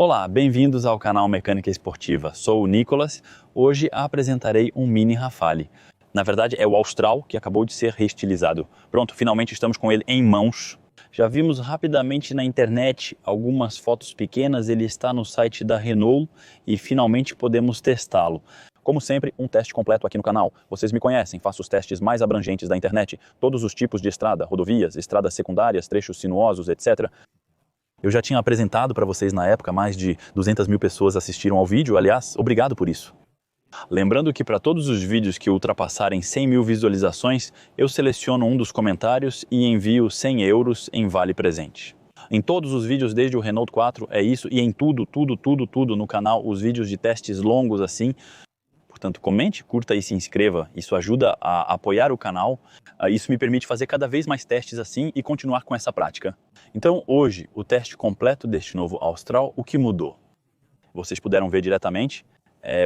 Olá, bem-vindos ao canal Mecânica Esportiva. Sou o Nicolas. Hoje apresentarei um Mini Rafale. Na verdade é o Austral, que acabou de ser reestilizado. Pronto, finalmente estamos com ele em mãos. Já vimos rapidamente na internet algumas fotos pequenas, ele está no site da Renault e finalmente podemos testá-lo. Como sempre, um teste completo aqui no canal. Vocês me conhecem, faço os testes mais abrangentes da internet, todos os tipos de estrada, rodovias, estradas secundárias, trechos sinuosos, etc. Eu já tinha apresentado para vocês na época, mais de 200 mil pessoas assistiram ao vídeo, aliás, obrigado por isso. Lembrando que para todos os vídeos que ultrapassarem 100 mil visualizações, eu seleciono um dos comentários e envio 100 euros em vale presente. Em todos os vídeos desde o Renault 4 é isso, e em tudo no canal, os vídeos de testes longos assim. Portanto, comente, curta e se inscreva, isso ajuda a apoiar o canal, isso me permite fazer cada vez mais testes assim e continuar com essa prática. Então hoje, o teste completo deste novo Austral, o que mudou? Vocês puderam ver diretamente,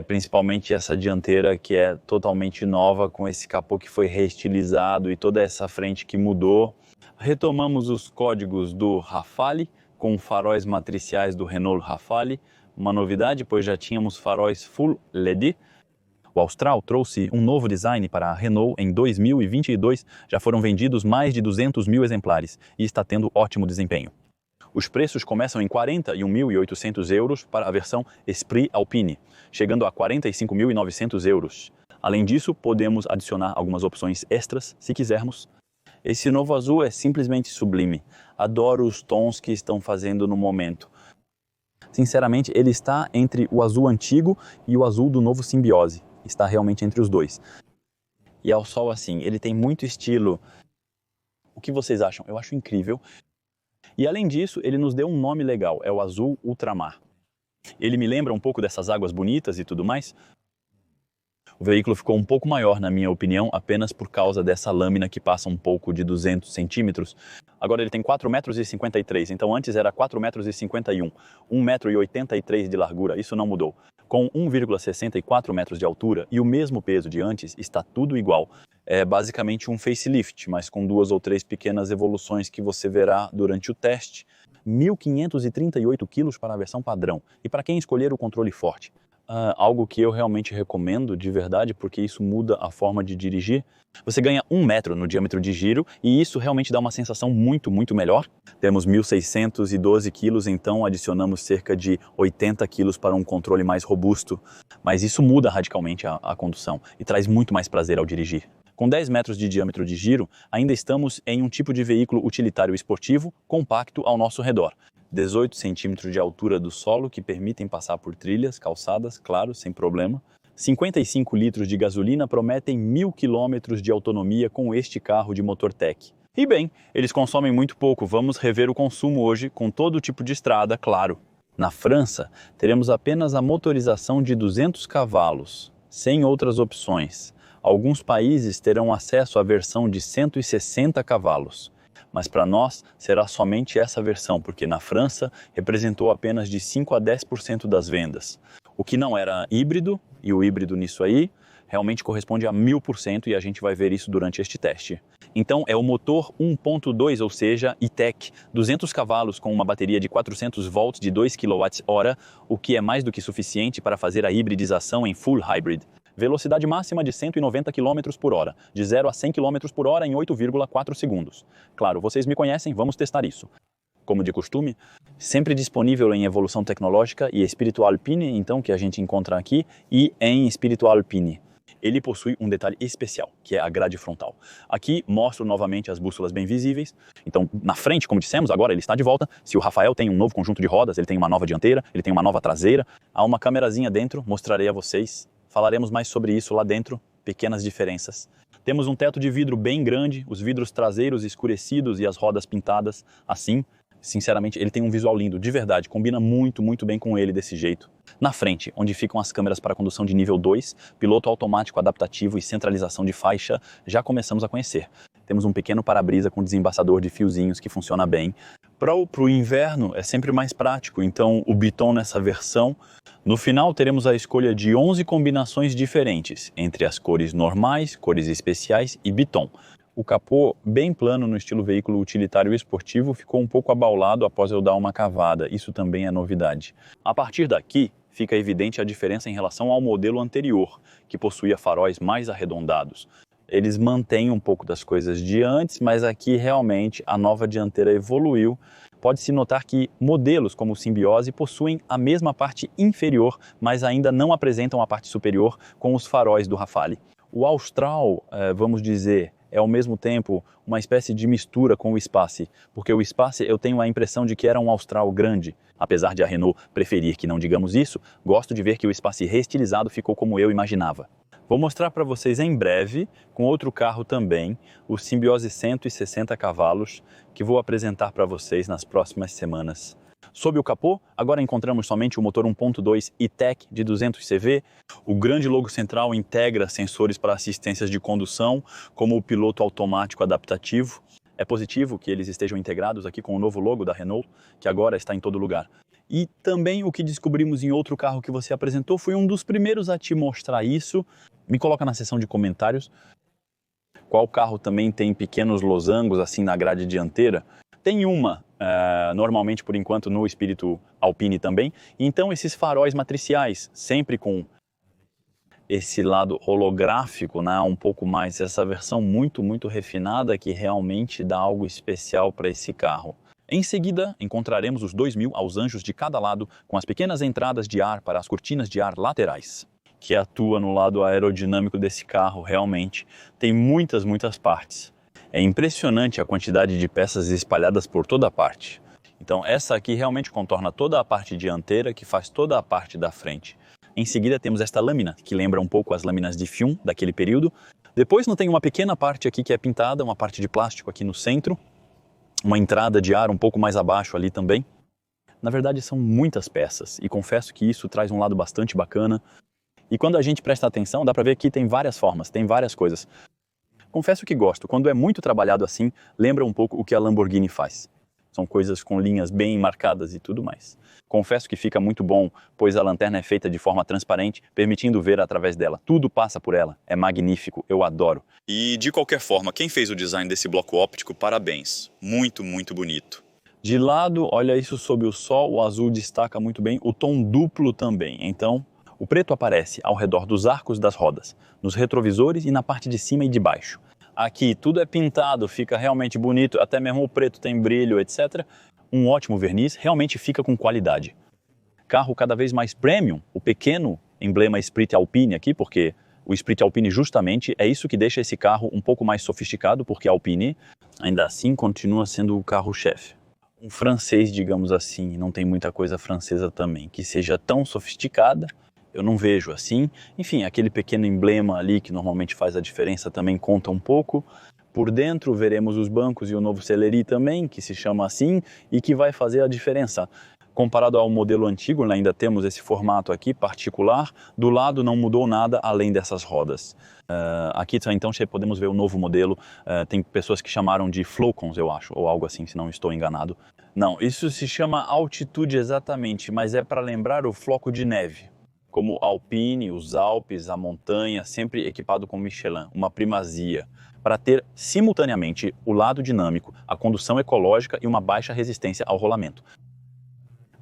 principalmente essa dianteira que é totalmente nova, com esse capô que foi reestilizado e toda essa frente que mudou. Retomamos os códigos do Rafale, com faróis matriciais do Renault Rafale, uma novidade, pois já tínhamos faróis Full LED. O Austral trouxe um novo design para a Renault em 2022, já foram vendidos mais de 200 mil exemplares e está tendo ótimo desempenho. Os preços começam em 41.800 euros para a versão Esprit Alpine, chegando a 45.900 euros. Além disso, podemos adicionar algumas opções extras se quisermos. Esse novo azul é simplesmente sublime, adoro os tons que estão fazendo no momento. Sinceramente, ele está entre o azul antigo e o azul do novo Simbiose. Está realmente entre os dois. E ao sol assim, ele tem muito estilo. O que vocês acham? Eu acho incrível. E além disso, ele nos deu um nome legal, é o Azul Ultramar. Ele me lembra um pouco dessas águas bonitas e tudo mais. O veículo ficou um pouco maior, na minha opinião, apenas por causa dessa lâmina que passa um pouco de 200 centímetros. Agora ele tem 4,53 metros, então antes era 4,51 metros, 1,83 metros de largura, isso não mudou. Com 1,64 metros de altura e o mesmo peso de antes, está tudo igual. É basicamente um facelift, mas com 2 ou 3 pequenas evoluções que você verá durante o teste. 1.538 quilos para a versão padrão, e para quem escolher o controle forte. Algo que eu realmente recomendo de verdade, porque isso muda a forma de dirigir. Você ganha 1 metro no diâmetro de giro e isso realmente dá uma sensação muito melhor. Temos 1.612 quilos, então adicionamos cerca de 80 quilos para um controle mais robusto. Mas isso muda radicalmente a condução e traz muito mais prazer ao dirigir. Com 10 metros de diâmetro de giro, ainda estamos em um tipo de veículo utilitário esportivo compacto ao nosso redor. 18 centímetros de altura do solo que permitem passar por trilhas, calçadas, claro, sem problema. 55 litros de gasolina prometem 1.000 quilômetros de autonomia com este carro de motor tech. E bem, eles consomem muito pouco, vamos rever o consumo hoje com todo tipo de estrada, claro. Na França, teremos apenas a motorização de 200 cavalos, sem outras opções. Alguns países terão acesso à versão de 160 cavalos. Mas para nós será somente essa versão, porque na França representou apenas de 5 a 10% das vendas. O que não era híbrido, e o híbrido nisso aí, realmente corresponde a 1000% e a gente vai ver isso durante este teste. Então é o motor 1.2, ou seja, E-Tech, 200 cavalos com uma bateria de 400 volts de 2 kWh, o que é mais do que suficiente para fazer a hibridização em Full Hybrid. Velocidade máxima de 190 km por hora, de 0 a 100 km por hora em 8,4 segundos. Claro, vocês me conhecem, vamos testar isso. Como de costume, sempre disponível em evolução tecnológica e Espírito Alpine, então, que a gente encontra aqui, e em Espírito Alpine. Ele possui um detalhe especial, que é a grade frontal. Aqui mostro novamente as bússolas bem visíveis. Então, na frente, como dissemos, agora ele está de volta. Se o Rafael tem um novo conjunto de rodas, ele tem uma nova dianteira, ele tem uma nova traseira. Há uma câmerazinha dentro, mostrarei a vocês. Falaremos mais sobre isso lá dentro, pequenas diferenças. Temos um teto de vidro bem grande, os vidros traseiros escurecidos e as rodas pintadas assim. Sinceramente, ele tem um visual lindo, de verdade, combina muito bem com ele desse jeito. Na frente, onde ficam as câmeras para condução de nível 2, piloto automático adaptativo e centralização de faixa, já começamos a conhecer. Temos um pequeno para-brisa com desembaçador de fiozinhos que funciona bem. Para o inverno é sempre mais prático, então o Biton nessa versão. No final teremos a escolha de 11 combinações diferentes, entre as cores normais, cores especiais e Biton. O capô, bem plano no estilo veículo utilitário e esportivo, ficou um pouco abaulado após eu dar uma cavada. Isso também é novidade. A partir daqui, fica evidente a diferença em relação ao modelo anterior, que possuía faróis mais arredondados. Eles mantêm um pouco das coisas de antes, mas aqui realmente a nova dianteira evoluiu. Pode-se notar que modelos como o Symbiose possuem a mesma parte inferior, mas ainda não apresentam a parte superior com os faróis do Rafale. O Austral, vamos dizer, é ao mesmo tempo uma espécie de mistura com o Space, porque o Space eu tenho a impressão de que era um Austral grande. Apesar de a Renault preferir que não digamos isso, gosto de ver que o Space reestilizado ficou como eu imaginava. Vou mostrar para vocês em breve, com outro carro também, o Symbiose 160 cavalos, que vou apresentar para vocês nas próximas semanas. Sob o capô, agora encontramos somente o motor 1.2 E-Tech de 200 CV. O grande logo central integra sensores para assistências de condução, como o piloto automático adaptativo. É positivo que eles estejam integrados aqui com o novo logo da Renault, que agora está em todo lugar. E também o que descobrimos em outro carro que você apresentou, foi um dos primeiros a te mostrar isso. Me coloca na seção de comentários. Qual carro também tem pequenos losangos assim na grade dianteira? Tem uma, normalmente por enquanto no espírito Alpine também. Então esses faróis matriciais, sempre com esse lado holográfico, né? Um pouco mais, essa versão muito refinada que realmente dá algo especial para esse carro. Em seguida, encontraremos os 2000 aos anjos de cada lado, com as pequenas entradas de ar para as cortinas de ar laterais, que atua no lado aerodinâmico desse carro. Realmente tem muitas partes. É impressionante a quantidade de peças espalhadas por toda a parte. Então essa aqui realmente contorna toda a parte dianteira, que faz toda a parte da frente. Em seguida temos esta lâmina, que lembra um pouco as lâminas de Fium daquele período. Depois não tem uma pequena parte aqui que é pintada, uma parte de plástico aqui no centro. Uma entrada de ar um pouco mais abaixo ali também. Na verdade são muitas peças e confesso que isso traz um lado bastante bacana. E quando a gente presta atenção, dá pra ver que tem várias formas, tem várias coisas. Confesso que gosto, quando é muito trabalhado assim, lembra um pouco o que a Lamborghini faz. São coisas com linhas bem marcadas e tudo mais. Confesso que fica muito bom, pois a lanterna é feita de forma transparente, permitindo ver através dela. Tudo passa por ela. É magnífico, eu adoro. E de qualquer forma, quem fez o design desse bloco óptico, parabéns. Muito bonito. De lado, olha isso sob o sol, o azul destaca muito bem, o tom duplo também. Então, o preto aparece ao redor dos arcos das rodas, nos retrovisores e na parte de cima e de baixo. Aqui tudo é pintado, fica realmente bonito, até mesmo o preto tem brilho, etc. Um ótimo verniz, realmente fica com qualidade. Carro cada vez mais premium, o pequeno emblema Esprit Alpine aqui, porque o Esprit Alpine justamente é isso que deixa esse carro um pouco mais sofisticado, porque a Alpine ainda assim continua sendo o carro-chefe. Um francês, digamos assim, não tem muita coisa francesa também, que seja tão sofisticada, eu não vejo assim. Enfim, aquele pequeno emblema ali que normalmente faz a diferença também conta um pouco. Por dentro veremos os bancos e o novo Celery também, que se chama assim, e que vai fazer a diferença. Comparado ao modelo antigo, né, ainda temos esse formato aqui particular. Do lado não mudou nada além dessas rodas. Aqui então podemos ver o novo modelo. Tem pessoas que chamaram de Flocons, eu acho, ou algo assim, se não estou enganado. Não, isso se chama altitude exatamente, mas é para lembrar o floco de neve. Como Alpine, os Alpes, a montanha, sempre equipado com Michelin, uma primazia, para ter simultaneamente o lado dinâmico, a condução ecológica e uma baixa resistência ao rolamento.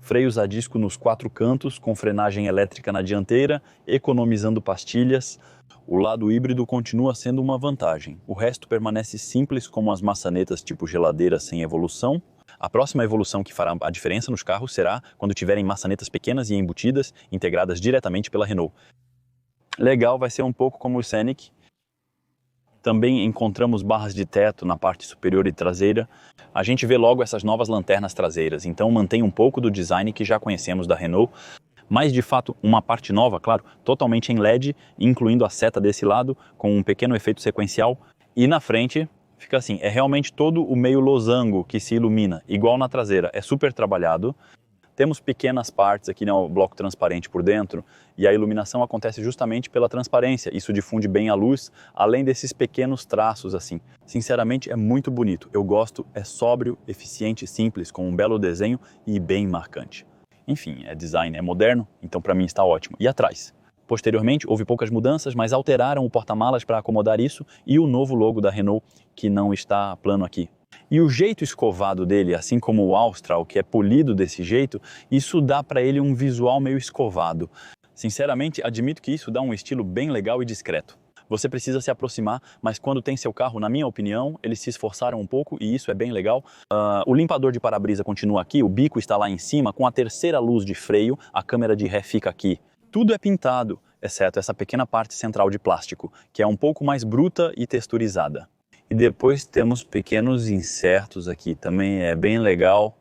Freios a disco nos 4 cantos, com frenagem elétrica na dianteira, economizando pastilhas. O lado híbrido continua sendo uma vantagem. O resto permanece simples, como as maçanetas tipo geladeira sem evolução. A próxima evolução que fará a diferença nos carros será quando tiverem maçanetas pequenas e embutidas, integradas diretamente pela Renault. Legal, vai ser um pouco como o Scenic. Também encontramos barras de teto na parte superior e traseira. A gente vê logo essas novas lanternas traseiras, então mantém um pouco do design que já conhecemos da Renault, mas de fato uma parte nova, claro, totalmente em LED, incluindo a seta desse lado, com um pequeno efeito sequencial. E na frente fica assim, é realmente todo o meio losango que se ilumina, igual na traseira, é super trabalhado. Temos pequenas partes aqui no bloco transparente por dentro e a iluminação acontece justamente pela transparência. Isso difunde bem a luz, além desses pequenos traços assim. Sinceramente é muito bonito. Eu gosto, é sóbrio, eficiente, simples, com um belo desenho e bem marcante. Enfim, é design, é moderno, então para mim está ótimo. E atrás? Posteriormente, houve poucas mudanças, mas alteraram o porta-malas para acomodar isso e o novo logo da Renault, que não está plano aqui. E o jeito escovado dele, assim como o Austral, que é polido desse jeito, isso dá para ele um visual meio escovado. Sinceramente, admito que isso dá um estilo bem legal e discreto. Você precisa se aproximar, mas quando tem seu carro, na minha opinião, eles se esforçaram um pouco e isso é bem legal. O limpador de para-brisa continua aqui, o bico está lá em cima, com a terceira luz de freio, a câmera de ré fica aqui. Tudo é pintado, exceto essa pequena parte central de plástico, que é um pouco mais bruta e texturizada. E depois temos pequenos insertos aqui, também é bem legal.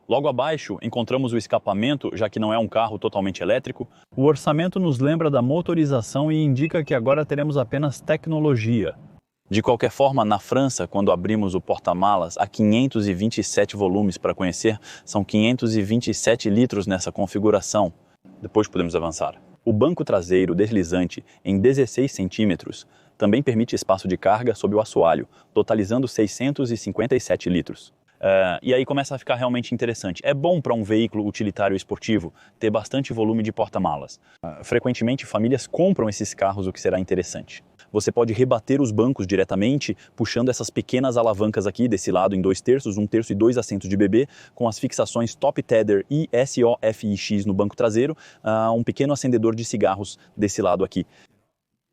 Logo abaixo, encontramos o escapamento, já que não é um carro totalmente elétrico. O orçamento nos lembra da motorização e indica que agora teremos apenas tecnologia. De qualquer forma, na França, quando abrimos o porta-malas, há 527 volumes para conhecer, são 527 litros nessa configuração. Depois podemos avançar. O banco traseiro deslizante, em 16 centímetros, também permite espaço de carga sob o assoalho, totalizando 657 litros. E aí começa a ficar realmente interessante. É bom para um veículo utilitário esportivo ter bastante volume de porta-malas. Frequentemente, famílias compram esses carros, o que será interessante. Você pode rebater os bancos diretamente, puxando essas pequenas alavancas aqui desse lado em 2/3, 1/3 e 2 assentos de bebê, com as fixações Top Tether e SOFIX no banco traseiro, um pequeno acendedor de cigarros desse lado aqui.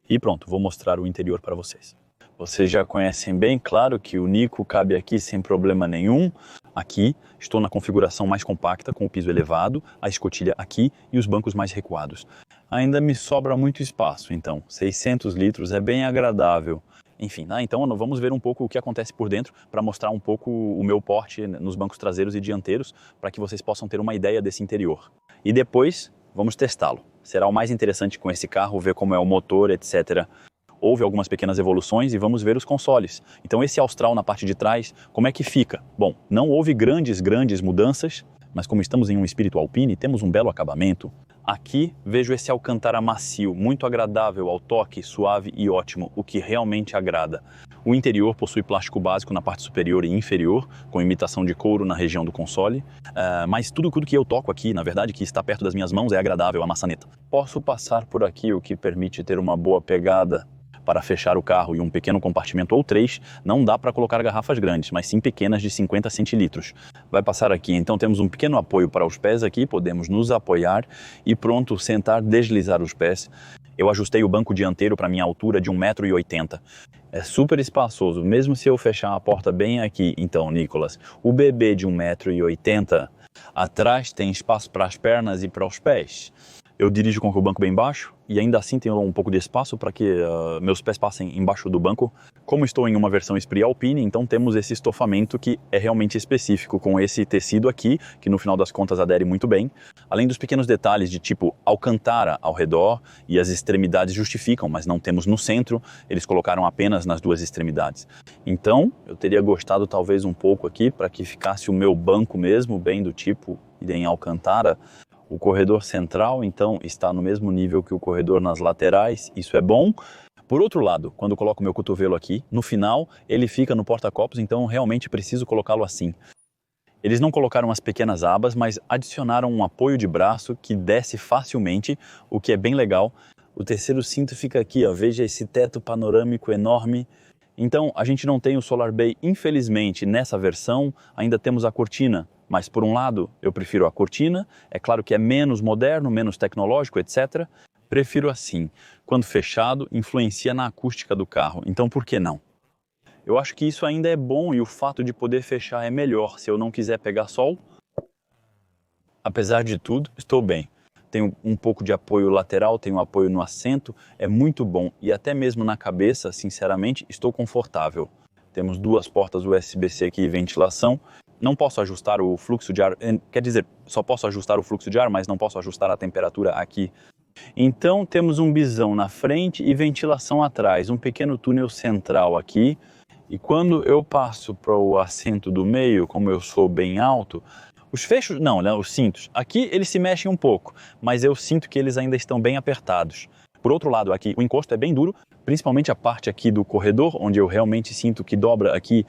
E pronto, vou mostrar o interior para vocês. Vocês já conhecem bem, claro que o Nico cabe aqui sem problema nenhum. Aqui estou na configuração mais compacta, com o piso elevado, a escotilha aqui e os bancos mais recuados. Ainda me sobra muito espaço, então 600 litros é bem agradável. Enfim, então vamos ver um pouco o que acontece por dentro para mostrar um pouco o meu porte nos bancos traseiros e dianteiros, para que vocês possam ter uma ideia desse interior. E depois vamos testá-lo. Será o mais interessante com esse carro, ver como é o motor, etc. Houve algumas pequenas evoluções e vamos ver os consoles. Então esse Austral na parte de trás, como é que fica? Bom, não houve grandes mudanças, mas como estamos em um espírito Alpine, temos um belo acabamento. Aqui vejo esse Alcântara macio, muito agradável ao toque, suave e ótimo, o que realmente agrada. O interior possui plástico básico na parte superior e inferior, com imitação de couro na região do console, mas tudo que eu toco aqui, na verdade, que está perto das minhas mãos é agradável, a maçaneta. Posso passar por aqui, o que permite ter uma boa pegada. Para fechar o carro e um pequeno compartimento ou 3, não dá para colocar garrafas grandes, mas sim pequenas de 50 centilitros. Vai passar aqui, então temos um pequeno apoio para os pés aqui, podemos nos apoiar e pronto, sentar, deslizar os pés. Eu ajustei o banco dianteiro para minha altura de 1,80 m. É super espaçoso, mesmo se eu fechar a porta bem aqui. Então, Nicolas, o bebê de 1,80 m, atrás tem espaço para as pernas e para os pés. Eu dirijo com o banco bem baixo e ainda assim tenho um pouco de espaço para que meus pés passem embaixo do banco. Como estou em uma versão Esprit Alpine, então temos esse estofamento que é realmente específico com esse tecido aqui, que no final das contas adere muito bem. Além dos pequenos detalhes de tipo Alcântara ao redor e as extremidades justificam, mas não temos no centro, eles colocaram apenas nas duas extremidades. Então eu teria gostado talvez um pouco aqui para que ficasse o meu banco mesmo, bem do tipo em Alcântara. O corredor central, então, está no mesmo nível que o corredor nas laterais, isso é bom. Por outro lado, quando eu coloco meu cotovelo aqui, no final, ele fica no porta-copos, então realmente preciso colocá-lo assim. Eles não colocaram as pequenas abas, mas adicionaram um apoio de braço que desce facilmente, o que é bem legal. O terceiro cinto fica aqui, ó, veja esse teto panorâmico enorme. Então, a gente não tem o Solar Bay, infelizmente, nessa versão, ainda temos a cortina. Mas, por um lado, eu prefiro a cortina, é claro que é menos moderno, menos tecnológico, etc. Prefiro assim. Quando fechado, influencia na acústica do carro, então por que não? Eu acho que isso ainda é bom e o fato de poder fechar é melhor. Se eu não quiser pegar sol, apesar de tudo, estou bem. Tenho um pouco de apoio lateral, tenho apoio no assento, é muito bom. E até mesmo na cabeça, sinceramente, estou confortável. Temos duas portas USB-C aqui e ventilação. Não posso ajustar o fluxo de ar, quer dizer, só posso ajustar o fluxo de ar, mas não posso ajustar a temperatura aqui. Então temos um bisão na frente e ventilação atrás, um pequeno túnel central aqui. E quando eu passo para o assento do meio, como eu sou bem alto, os fechos, não, né, os cintos, aqui eles se mexem um pouco, mas eu sinto que eles ainda estão bem apertados. Por outro lado, aqui o encosto é bem duro, principalmente a parte aqui do corredor, onde eu realmente sinto que dobra aqui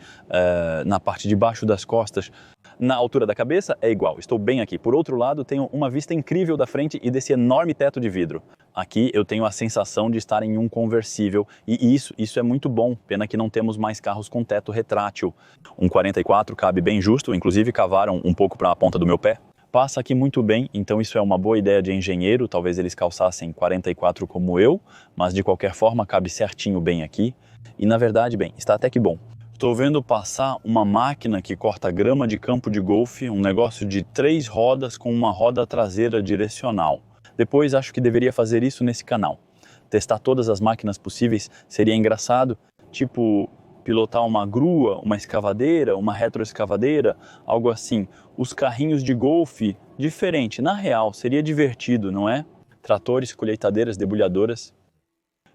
na parte de baixo das costas. Na altura da cabeça é igual, estou bem aqui. Por outro lado, tenho uma vista incrível da frente e desse enorme teto de vidro. Aqui eu tenho a sensação de estar em um conversível e isso é muito bom. Pena que não temos mais carros com teto retrátil. Um 44 cabe bem justo, inclusive cavaram um pouco para a ponta do meu pé. Passa aqui muito bem, então isso é uma boa ideia de engenheiro, talvez eles calçassem 44 como eu, mas de qualquer forma cabe certinho bem aqui. E na verdade, bem, está até que bom. Estou vendo passar uma máquina que corta grama de campo de golfe, um negócio de 3 rodas com uma roda traseira direcional. Depois acho que deveria fazer isso nesse canal. Testar todas as máquinas possíveis seria engraçado, tipo pilotar uma grua, uma escavadeira, uma retroescavadeira, algo assim. Os carrinhos de golfe, diferente. Na real, seria divertido, não é? Tratores, colheitadeiras, debulhadoras.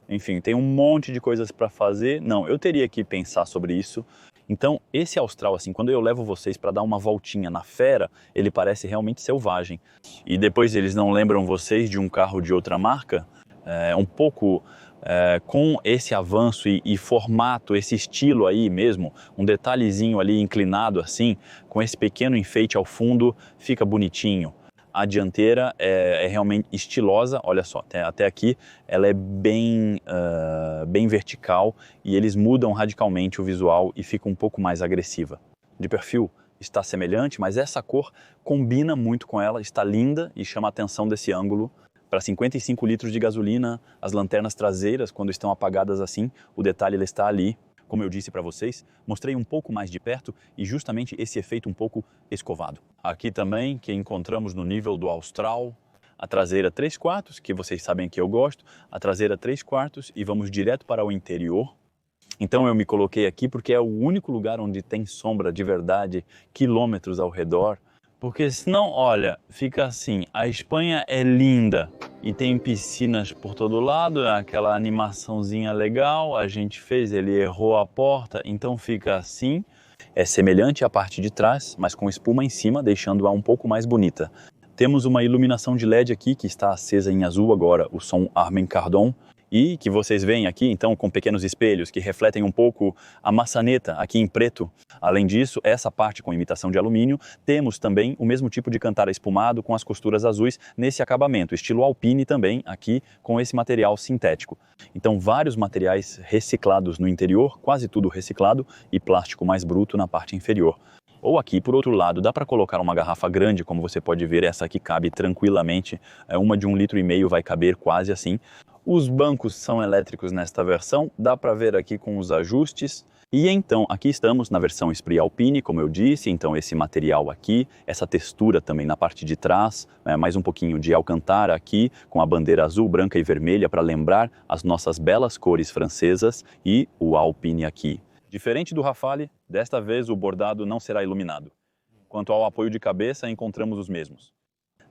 Enfim, tem um monte de coisas para fazer. Não, eu teria que pensar sobre isso. Então, esse Austral, assim, quando eu levo vocês para dar uma voltinha na fera, ele parece realmente selvagem. E depois eles não lembram vocês de um carro de outra marca? Um pouco com esse avanço e formato, esse estilo aí mesmo, um detalhezinho ali inclinado assim, com esse pequeno enfeite ao fundo, fica bonitinho. A dianteira é realmente estilosa, olha só, até aqui ela é bem vertical e eles mudam radicalmente o visual e fica um pouco mais agressiva. De perfil está semelhante, mas essa cor combina muito com ela, está linda e chama a atenção desse ângulo. Para 55 litros de gasolina, as lanternas traseiras, quando estão apagadas assim, o detalhe ele está ali. Como eu disse para vocês, mostrei um pouco mais de perto e justamente esse efeito um pouco escovado. Aqui também, que encontramos no nível do Austral, a traseira 3/4, que vocês sabem que eu gosto, a traseira 3/4 e vamos direto para o interior. Então eu me coloquei aqui porque é o único lugar onde tem sombra de verdade, quilômetros ao redor. Porque senão, olha, fica assim, a Espanha é linda e tem piscinas por todo lado, aquela animaçãozinha legal, a gente fez, ele errou a porta, então fica assim. É semelhante à parte de trás, mas com espuma em cima, deixando-a um pouco mais bonita. Temos uma iluminação de LED aqui que está acesa em azul agora, o som Harman Kardon. E que vocês veem aqui, então, com pequenos espelhos que refletem um pouco a maçaneta aqui em preto. Além disso, essa parte com imitação de alumínio, temos também o mesmo tipo de cantara espumado com as costuras azuis nesse acabamento, estilo Alpine também aqui com esse material sintético. Então, vários materiais reciclados no interior, quase tudo reciclado, e plástico mais bruto na parte inferior. Ou aqui, por outro lado, dá para colocar uma garrafa grande, como você pode ver, essa aqui cabe tranquilamente, uma de 1,5 litro vai caber quase assim. Os bancos são elétricos nesta versão, dá para ver aqui com os ajustes. E então, aqui estamos na versão Esprit Alpine, como eu disse, então esse material aqui, essa textura também na parte de trás, mais um pouquinho de alcantara aqui, com a bandeira azul, branca e vermelha para lembrar as nossas belas cores francesas e o Alpine aqui. Diferente do Rafale, desta vez o bordado não será iluminado. Quanto ao apoio de cabeça, encontramos os mesmos.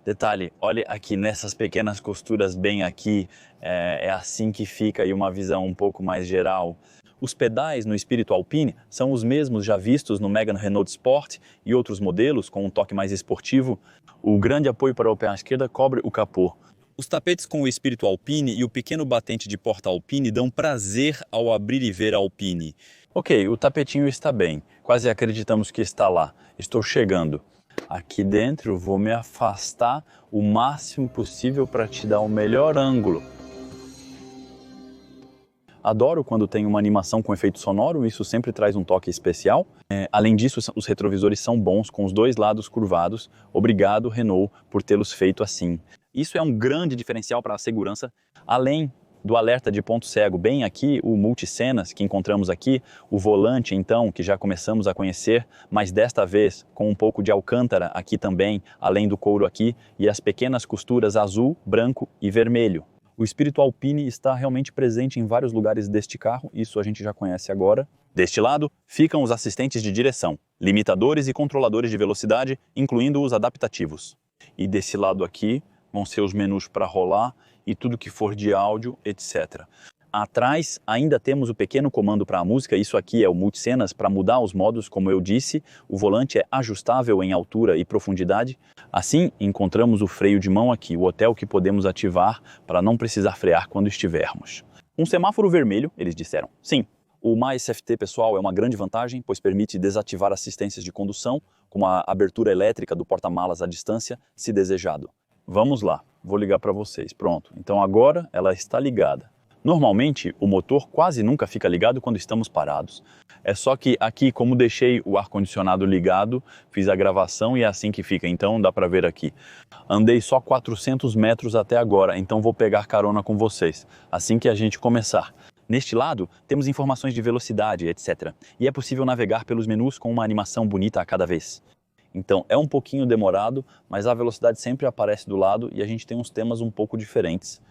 Detalhe, olha aqui nessas pequenas costuras bem aqui, é assim que fica aí uma visão um pouco mais geral. Os pedais no Espírito Alpine são os mesmos já vistos no Megane Renault Sport e outros modelos com um toque mais esportivo. O grande apoio para o pé à esquerda cobre o capô. Os tapetes com o Espírito Alpine e o pequeno batente de porta Alpine dão prazer ao abrir e ver a Alpine. Ok, o tapetinho está bem, quase acreditamos que está lá. Estou chegando. Aqui dentro vou me afastar o máximo possível para te dar o melhor ângulo. Adoro quando tem uma animação com efeito sonoro, isso sempre traz um toque especial. Além disso, os retrovisores são bons com os dois lados curvados. Obrigado, Renault, por tê-los feito assim. Isso é um grande diferencial para a segurança. Além do alerta de ponto cego, bem aqui o multicenas que encontramos aqui, o volante então, que já começamos a conhecer, mas desta vez com um pouco de alcântara aqui também, além do couro aqui, e as pequenas costuras azul, branco e vermelho. O Espírito Alpine está realmente presente em vários lugares deste carro, isso a gente já conhece agora. Deste lado, ficam os assistentes de direção, limitadores e controladores de velocidade, incluindo os adaptativos. E desse lado aqui, vão ser os menus para rolar e tudo que for de áudio, etc. Atrás ainda temos o pequeno comando para a música, isso aqui é o multicenas para mudar os modos, como eu disse. O volante é ajustável em altura e profundidade. Assim, encontramos o freio de mão aqui, o hotel que podemos ativar para não precisar frear quando estivermos. Um semáforo vermelho, eles disseram. Sim, O Mais CFT, pessoal, é uma grande vantagem, pois permite desativar assistências de condução, como a abertura elétrica do porta-malas à distância, se desejado. Vamos lá, vou ligar para vocês. Pronto, então agora ela está ligada. Normalmente, o motor quase nunca fica ligado quando estamos parados. É só que aqui, como deixei o ar-condicionado ligado, fiz a gravação e é assim que fica, então dá para ver aqui. Andei só 400 metros até agora, então vou pegar carona com vocês, assim que a gente começar. Neste lado, temos informações de velocidade, etc. E é possível navegar pelos menus com uma animação bonita a cada vez. Então, é um pouquinho demorado, mas a velocidade sempre aparece do lado e a gente tem uns temas um pouco diferentes.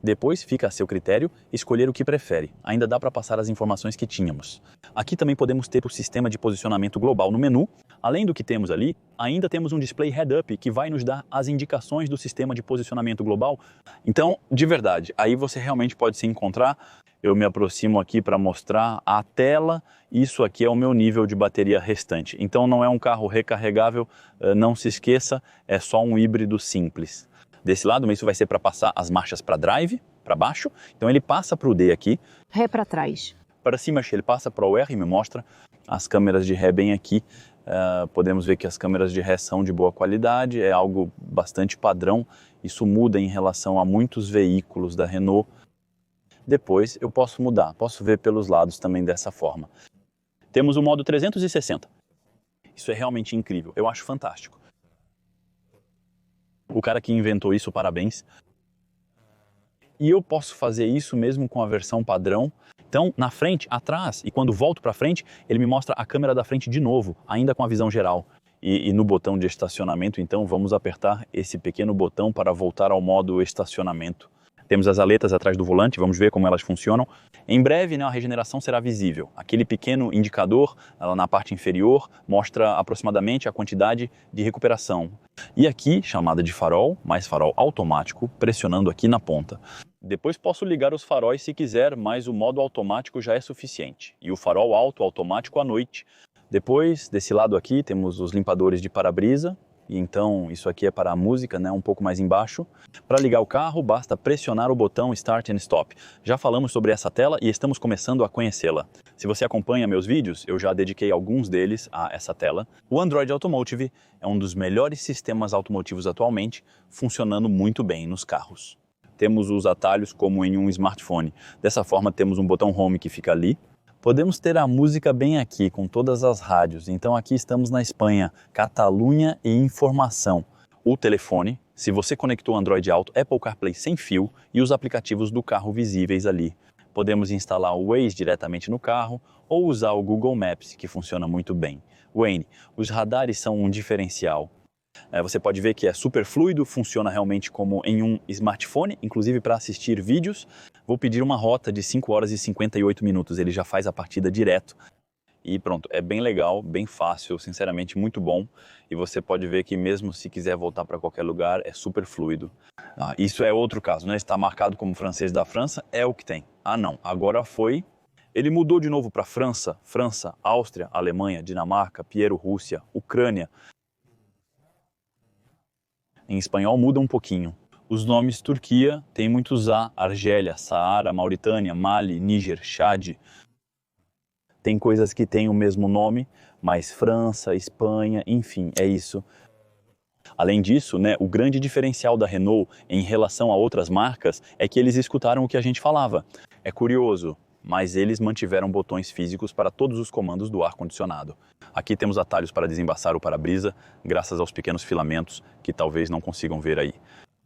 Depois fica a seu critério escolher o que prefere. Ainda dá para passar as informações que tínhamos. Aqui também podemos ter o sistema de posicionamento global no menu. Além do que temos ali, ainda temos um display head-up que vai nos dar as indicações do sistema de posicionamento global. Então, de verdade, aí você realmente pode se encontrar. Eu me aproximo aqui para mostrar a tela. Isso aqui é o meu nível de bateria restante. Então não é um carro recarregável, não se esqueça, é só um híbrido simples. Desse lado, isso vai ser para passar as marchas para drive, para baixo. Então ele passa para o D aqui. Ré para trás. Para cima, ele passa para o R e me mostra as câmeras de ré bem aqui. Podemos ver que as câmeras de ré são de boa qualidade, é algo bastante padrão. Isso muda em relação a muitos veículos da Renault. Depois eu posso mudar, posso ver pelos lados também dessa forma. Temos o modo 360. Isso é realmente incrível, eu acho fantástico. O cara que inventou isso, parabéns. E eu posso fazer isso mesmo com a versão padrão. Então, na frente, atrás, e quando volto para frente, ele me mostra a câmera da frente de novo, ainda com a visão geral. E no botão de estacionamento, então, vamos apertar esse pequeno botão para voltar ao modo estacionamento. Temos as aletas atrás do volante, vamos ver como elas funcionam. Em breve, a regeneração será visível. Aquele pequeno indicador na parte inferior mostra aproximadamente a quantidade de recuperação. E aqui, chamada de farol, mais farol automático, pressionando aqui na ponta. Depois posso ligar os faróis se quiser, mas o modo automático já é suficiente. E o farol alto automático à noite. Depois, desse lado aqui, temos os limpadores de para-brisa. E então, isso aqui é para a música, um pouco mais embaixo. Para ligar o carro, basta pressionar o botão Start and Stop. Já falamos sobre essa tela e estamos começando a conhecê-la. Se você acompanha meus vídeos, eu já dediquei alguns deles a essa tela. O Android Automotive é um dos melhores sistemas automotivos atualmente, funcionando muito bem nos carros. Temos os atalhos como em um smartphone. Dessa forma, temos um botão Home que fica ali. Podemos ter a música bem aqui, com todas as rádios. Então aqui estamos na Espanha, Catalunha e informação. O telefone, se você conectou o Android Auto, Apple CarPlay sem fio e os aplicativos do carro visíveis ali. Podemos instalar o Waze diretamente no carro ou usar o Google Maps, que funciona muito bem. Wayne, os radares são um diferencial. Você pode ver que é super fluido, funciona realmente como em um smartphone, inclusive para assistir vídeos. Vou pedir uma rota de 5 horas e 58 minutos, ele já faz a partida direto. E pronto, é bem legal, bem fácil, sinceramente muito bom. E você pode ver que mesmo se quiser voltar para qualquer lugar, é super fluido. Isso é outro caso, Está marcado como francês da França, é o que tem. Não, agora foi... Ele mudou de novo para França, Áustria, Alemanha, Dinamarca, Bielorrússia, Ucrânia. Em espanhol muda um pouquinho. Os nomes Turquia tem muitos A, Argélia, Saara, Mauritânia, Mali, Níger, Chad. Tem coisas que têm o mesmo nome, mas França, Espanha, enfim, é isso. Além disso, o grande diferencial da Renault em relação a outras marcas é que eles escutaram o que a gente falava. É curioso, mas eles mantiveram botões físicos para todos os comandos do ar-condicionado. Aqui temos atalhos para desembaçar o para-brisa, graças aos pequenos filamentos que talvez não consigam ver aí.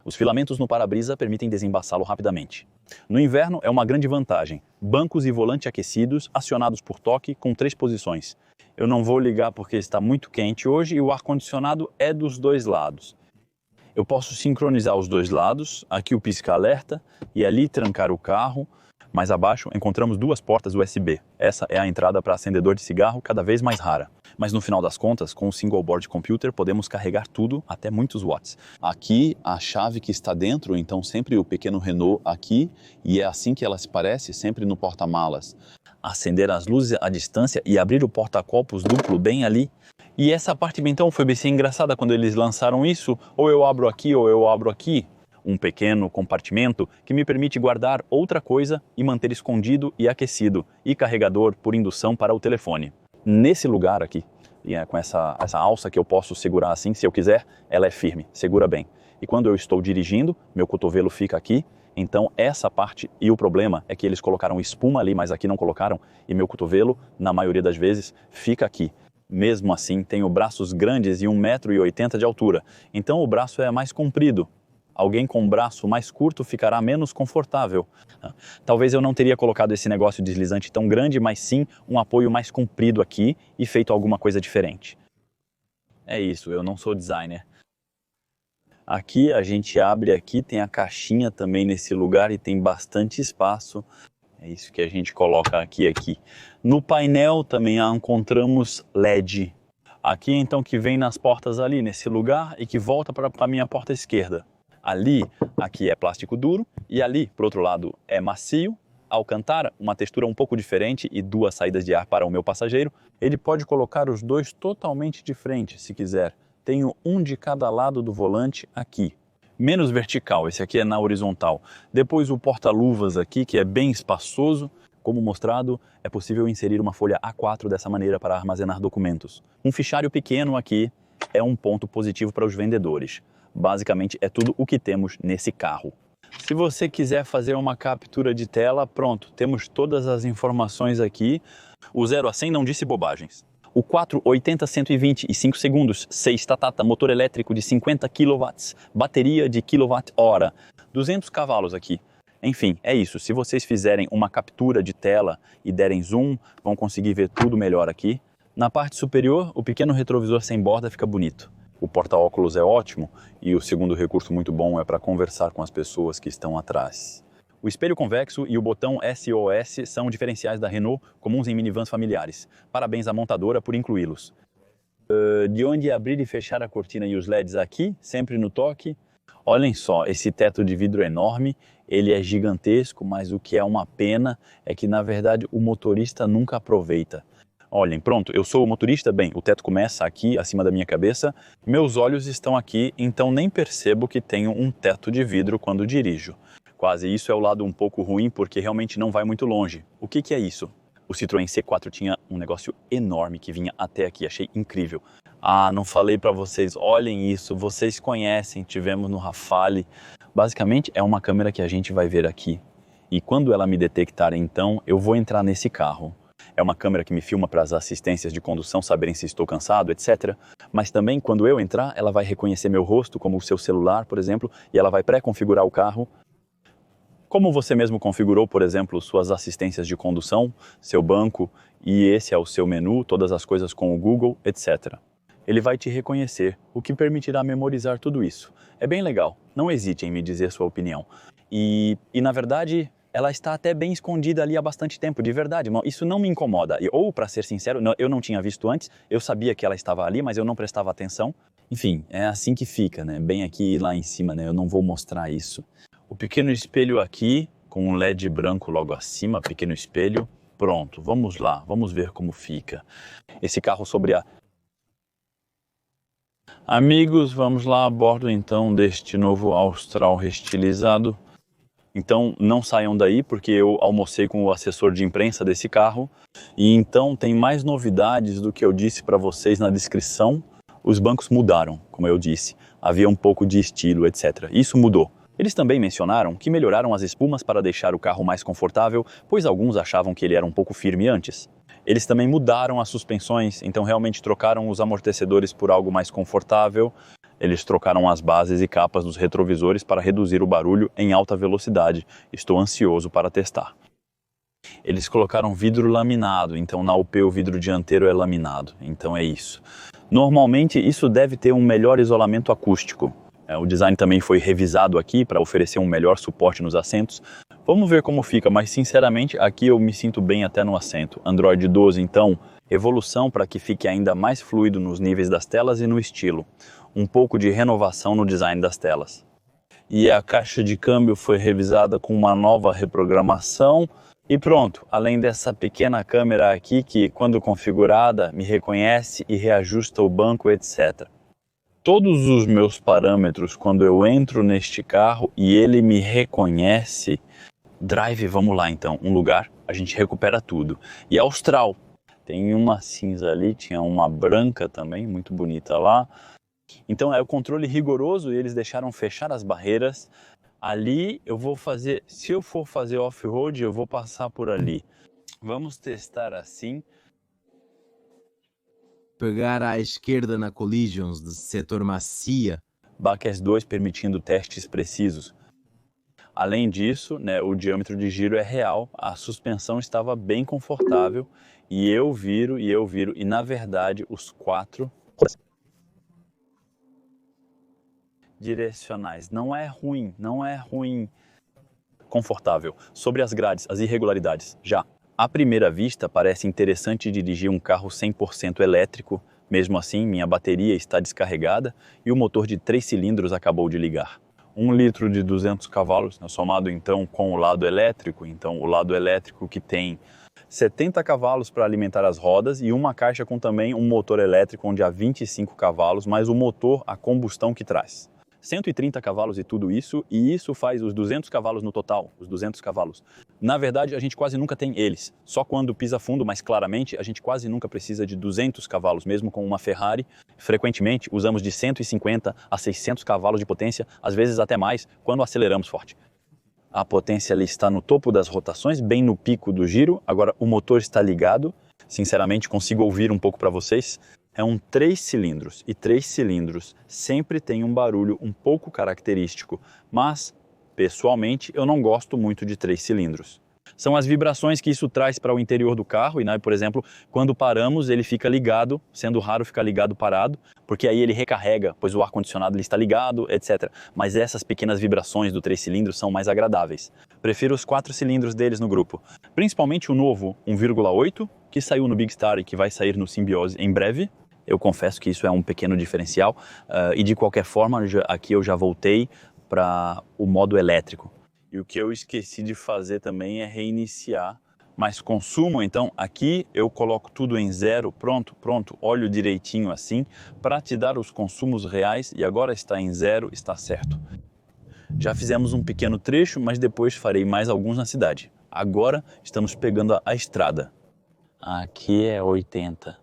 Os filamentos no para-brisa permitem desembaçá-lo rapidamente. No inverno é uma grande vantagem. Bancos e volante aquecidos, acionados por toque, com 3 posições. Eu não vou ligar porque está muito quente hoje e o ar-condicionado é dos dois lados. Eu posso sincronizar os dois lados, aqui o pisca-alerta e ali trancar o carro. Mais abaixo encontramos 2 portas USB. Essa é a entrada para acendedor de cigarro, cada vez mais rara. Mas no final das contas, com o single board computer, podemos carregar tudo até muitos watts. Aqui a chave que está dentro, então sempre o pequeno Renault aqui, e é assim que ela se parece, sempre no porta-malas. Acender as luzes à distância e abrir o porta-copos duplo bem ali. E essa parte então foi bem engraçada quando eles lançaram isso, ou eu abro aqui ou eu abro aqui. um pequeno compartimento que me permite guardar outra coisa e manter escondido e aquecido, e carregador por indução para o telefone. Nesse lugar aqui, com essa alça que eu posso segurar assim, se eu quiser, ela é firme, segura bem. E quando eu estou dirigindo, meu cotovelo fica aqui, então essa parte, e o problema é que eles colocaram espuma ali, mas aqui não colocaram, e meu cotovelo, na maioria das vezes, fica aqui. Mesmo assim, tenho braços grandes e 1,80 m de altura, então o braço é mais comprido. Alguém com um braço mais curto ficará menos confortável. Talvez eu não teria colocado esse negócio deslizante tão grande, mas sim um apoio mais comprido aqui e feito alguma coisa diferente. É isso, eu não sou designer. Aqui a gente abre aqui, tem a caixinha também nesse lugar e tem bastante espaço. É isso que a gente coloca aqui. No painel também encontramos LED. Aqui então que vem nas portas ali, nesse lugar, e que volta para a minha porta esquerda. Aqui é plástico duro, e ali, por outro lado, é macio. Alcântara, uma textura um pouco diferente e 2 saídas de ar para o meu passageiro. Ele pode colocar os dois totalmente de frente, se quiser. Tenho um de cada lado do volante aqui. Menos vertical, esse aqui é na horizontal. Depois o porta-luvas aqui, que é bem espaçoso. Como mostrado, é possível inserir uma folha A4 dessa maneira para armazenar documentos. Um fichário pequeno aqui é um ponto positivo para os vendedores. Basicamente é tudo o que temos nesse carro. Se você quiser fazer uma captura de tela, pronto, temos todas as informações aqui. O 0 a 100 não disse bobagens. O 480-120 e 5 segundos, 6 Tatata, motor elétrico de 50 kW, bateria de kWh, 200 cavalos aqui. Enfim, é isso. Se vocês fizerem uma captura de tela e derem zoom, vão conseguir ver tudo melhor aqui. Na parte superior, o pequeno retrovisor sem borda fica bonito. O porta-óculos é ótimo e o segundo recurso muito bom é para conversar com as pessoas que estão atrás. O espelho convexo e o botão SOS são diferenciais da Renault comuns em minivans familiares. Parabéns à montadora por incluí-los. De onde abrir e fechar a cortina e os LEDs aqui, sempre no toque. Olhem só, esse teto de vidro enorme, ele é gigantesco, mas o que é uma pena é que na verdade o motorista nunca aproveita. Olhem, pronto, eu sou o motorista, bem, o teto começa aqui, acima da minha cabeça, meus olhos estão aqui, então nem percebo que tenho um teto de vidro quando dirijo. Quase isso é o lado um pouco ruim, porque realmente não vai muito longe. O que é isso? O Citroën C4 tinha um negócio enorme que vinha até aqui, achei incrível. Não falei para vocês, olhem isso, vocês conhecem, tivemos no Rafale. Basicamente é uma câmera que a gente vai ver aqui. E quando ela me detectar então, eu vou entrar nesse carro. É uma câmera que me filma para as assistências de condução saberem se estou cansado, etc. Mas também, quando eu entrar, ela vai reconhecer meu rosto, como o seu celular, por exemplo, e ela vai pré-configurar o carro. Como você mesmo configurou, por exemplo, suas assistências de condução, seu banco, e esse é o seu menu, todas as coisas com o Google, etc. Ele vai te reconhecer, o que permitirá memorizar tudo isso. É bem legal, não hesite em me dizer sua opinião. E na verdade, ela está até bem escondida ali há bastante tempo, de verdade. Isso não me incomoda. Ou, para ser sincero, eu não tinha visto antes, eu sabia que ela estava ali, mas eu não prestava atenção. Enfim, é assim que fica, né? Bem aqui lá em cima, né? Eu não vou mostrar isso. O pequeno espelho aqui, com um LED branco logo acima, pequeno espelho. Pronto, vamos lá, vamos ver como fica. Esse carro sobre a... Amigos, vamos lá a bordo então deste novo Austral restilizado. Então não saiam daí porque eu almocei com o assessor de imprensa desse carro e então tem mais novidades do que eu disse para vocês na descrição. Os bancos mudaram, como eu disse, havia um pouco de estilo, etc. Isso mudou. Eles também mencionaram que melhoraram as espumas para deixar o carro mais confortável, pois alguns achavam que ele era um pouco firme antes. Eles também mudaram as suspensões, então realmente trocaram os amortecedores por algo mais confortável. Eles trocaram as bases e capas dos retrovisores para reduzir o barulho em alta velocidade. Estou ansioso para testar. Eles colocaram vidro laminado, então na UP o vidro dianteiro é laminado, então é isso. Normalmente isso deve ter um melhor isolamento acústico. O design também foi revisado aqui para oferecer um melhor suporte nos assentos. Vamos ver como fica, mas sinceramente aqui eu me sinto bem até no assento. Android 12 então, evolução para que fique ainda mais fluido nos níveis das telas e no estilo. Um pouco de renovação no design das telas. E a caixa de câmbio foi revisada com uma nova reprogramação. E pronto, além dessa pequena câmera aqui que, quando configurada, me reconhece e reajusta o banco, etc. todos os meus parâmetros quando eu entro neste carro e ele me reconhece. Drive, vamos lá então, um lugar, a gente recupera tudo. E Austral, tem uma cinza ali, tinha uma branca também, muito bonita lá. Então é o controle rigoroso e eles deixaram fechar as barreiras. Ali eu vou fazer, se eu for fazer off-road, eu vou passar por ali. Vamos testar assim. Pegar à esquerda na Collisions do setor macia. Backers 2 permitindo testes precisos. Além disso, né, o diâmetro de giro é real, a suspensão estava bem confortável e eu viro, e na verdade os 4 direcionais não é ruim confortável. Sobre as grades, as irregularidades, já à primeira vista parece interessante dirigir um carro 100% elétrico, mesmo assim minha bateria está descarregada e o motor de 3 cilindros acabou de ligar. 1 litro de 200 cavalos, somado então com o lado elétrico, então o lado elétrico que tem 70 cavalos para alimentar as rodas e uma caixa com também um motor elétrico onde há 25 cavalos, mais o motor a combustão que traz. 130 cavalos e tudo isso, e isso faz os 200 cavalos no total, os 200 cavalos. Na verdade, a gente quase nunca tem eles, só quando pisa fundo, mas claramente a gente quase nunca precisa de 200 cavalos, mesmo com uma Ferrari. Frequentemente usamos de 150 a 600 cavalos de potência, às vezes até mais, quando aceleramos forte. A potência ali está no topo das rotações, bem no pico do giro, agora o motor está ligado, sinceramente consigo ouvir um pouco para vocês. É um 3 cilindros, e 3 cilindros sempre tem um barulho um pouco característico, mas, pessoalmente, eu não gosto muito de 3 cilindros. São as vibrações que isso traz para o interior do carro, e, por exemplo, quando paramos ele fica ligado, sendo raro ficar ligado parado, porque aí ele recarrega, pois o ar-condicionado está ligado, etc. Mas essas pequenas vibrações do 3 cilindros são mais agradáveis. Prefiro os 4 cilindros deles no grupo, principalmente o novo 1,8, que saiu no Big Star e que vai sair no Symbiose em breve. Eu confesso que isso é um pequeno diferencial e de qualquer forma aqui eu já voltei para o modo elétrico. E o que eu esqueci de fazer também é reiniciar. Mas consumo, então aqui eu coloco tudo em 0, pronto, olho direitinho assim para te dar os consumos reais e agora está em 0, está certo. Já fizemos um pequeno trecho, mas depois farei mais alguns na cidade. Agora estamos pegando a estrada. Aqui é 80.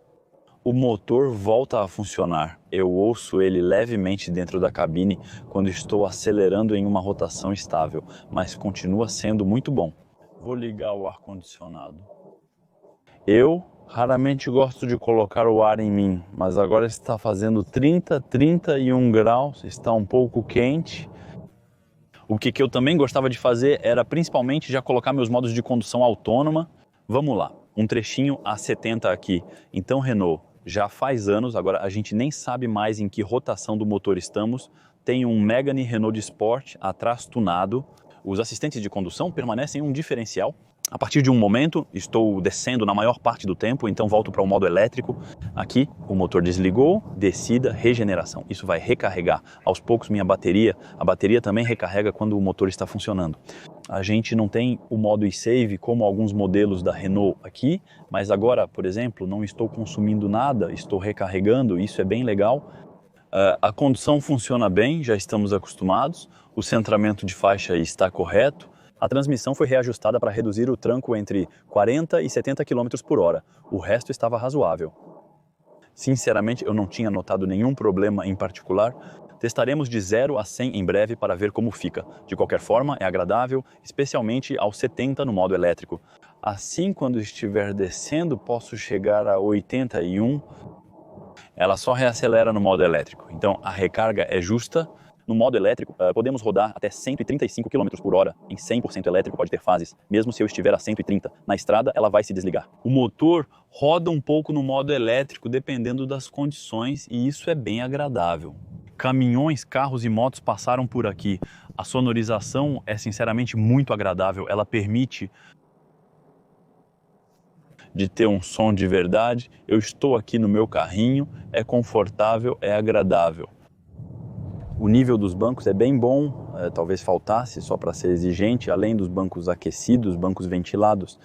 O motor volta a funcionar. Eu ouço ele levemente dentro da cabine quando estou acelerando em uma rotação estável, mas continua sendo muito bom. Vou ligar o ar-condicionado. Eu raramente gosto de colocar o ar em mim, mas agora está fazendo 31 graus, está um pouco quente. O que eu também gostava de fazer era principalmente já colocar meus modos de condução autônoma. Vamos lá, um trechinho a 70 aqui. Então, Renault, já faz anos, agora a gente nem sabe mais em que rotação do motor estamos. Tem um Megane Renault de Sport atrás tunado. Os assistentes de condução permanecem um diferencial. A partir de um momento, estou descendo na maior parte do tempo, então volto para o modo elétrico. Aqui, o motor desligou, descida, regeneração. Isso vai recarregar. Aos poucos, a bateria também recarrega quando o motor está funcionando. A gente não tem o modo e-save como alguns modelos da Renault aqui, mas agora, por exemplo, não estou consumindo nada, estou recarregando, isso é bem legal. A condução funciona bem, já estamos acostumados, o centramento de faixa está correto. A transmissão foi reajustada para reduzir o tranco entre 40 e 70 km por hora. O resto estava razoável. Sinceramente, eu não tinha notado nenhum problema em particular. Testaremos de 0 a 100 em breve para ver como fica. De qualquer forma, é agradável, especialmente aos 70 no modo elétrico. Assim, quando estiver descendo, posso chegar a 81. Ela só reacelera no modo elétrico. Então, a recarga é justa. No modo elétrico, podemos rodar até 135 km por hora. Em 100% elétrico pode ter fases, mesmo se eu estiver a 130. Na estrada, ela vai se desligar. O motor roda um pouco no modo elétrico, dependendo das condições, e isso é bem agradável. Caminhões, carros e motos passaram por aqui. A sonorização é sinceramente muito agradável. Ela permite de ter um som de verdade. Eu estou aqui no meu carrinho, é confortável, é agradável. O nível dos bancos é bem bom, talvez faltasse só para ser exigente, além dos bancos aquecidos, bancos ventilados.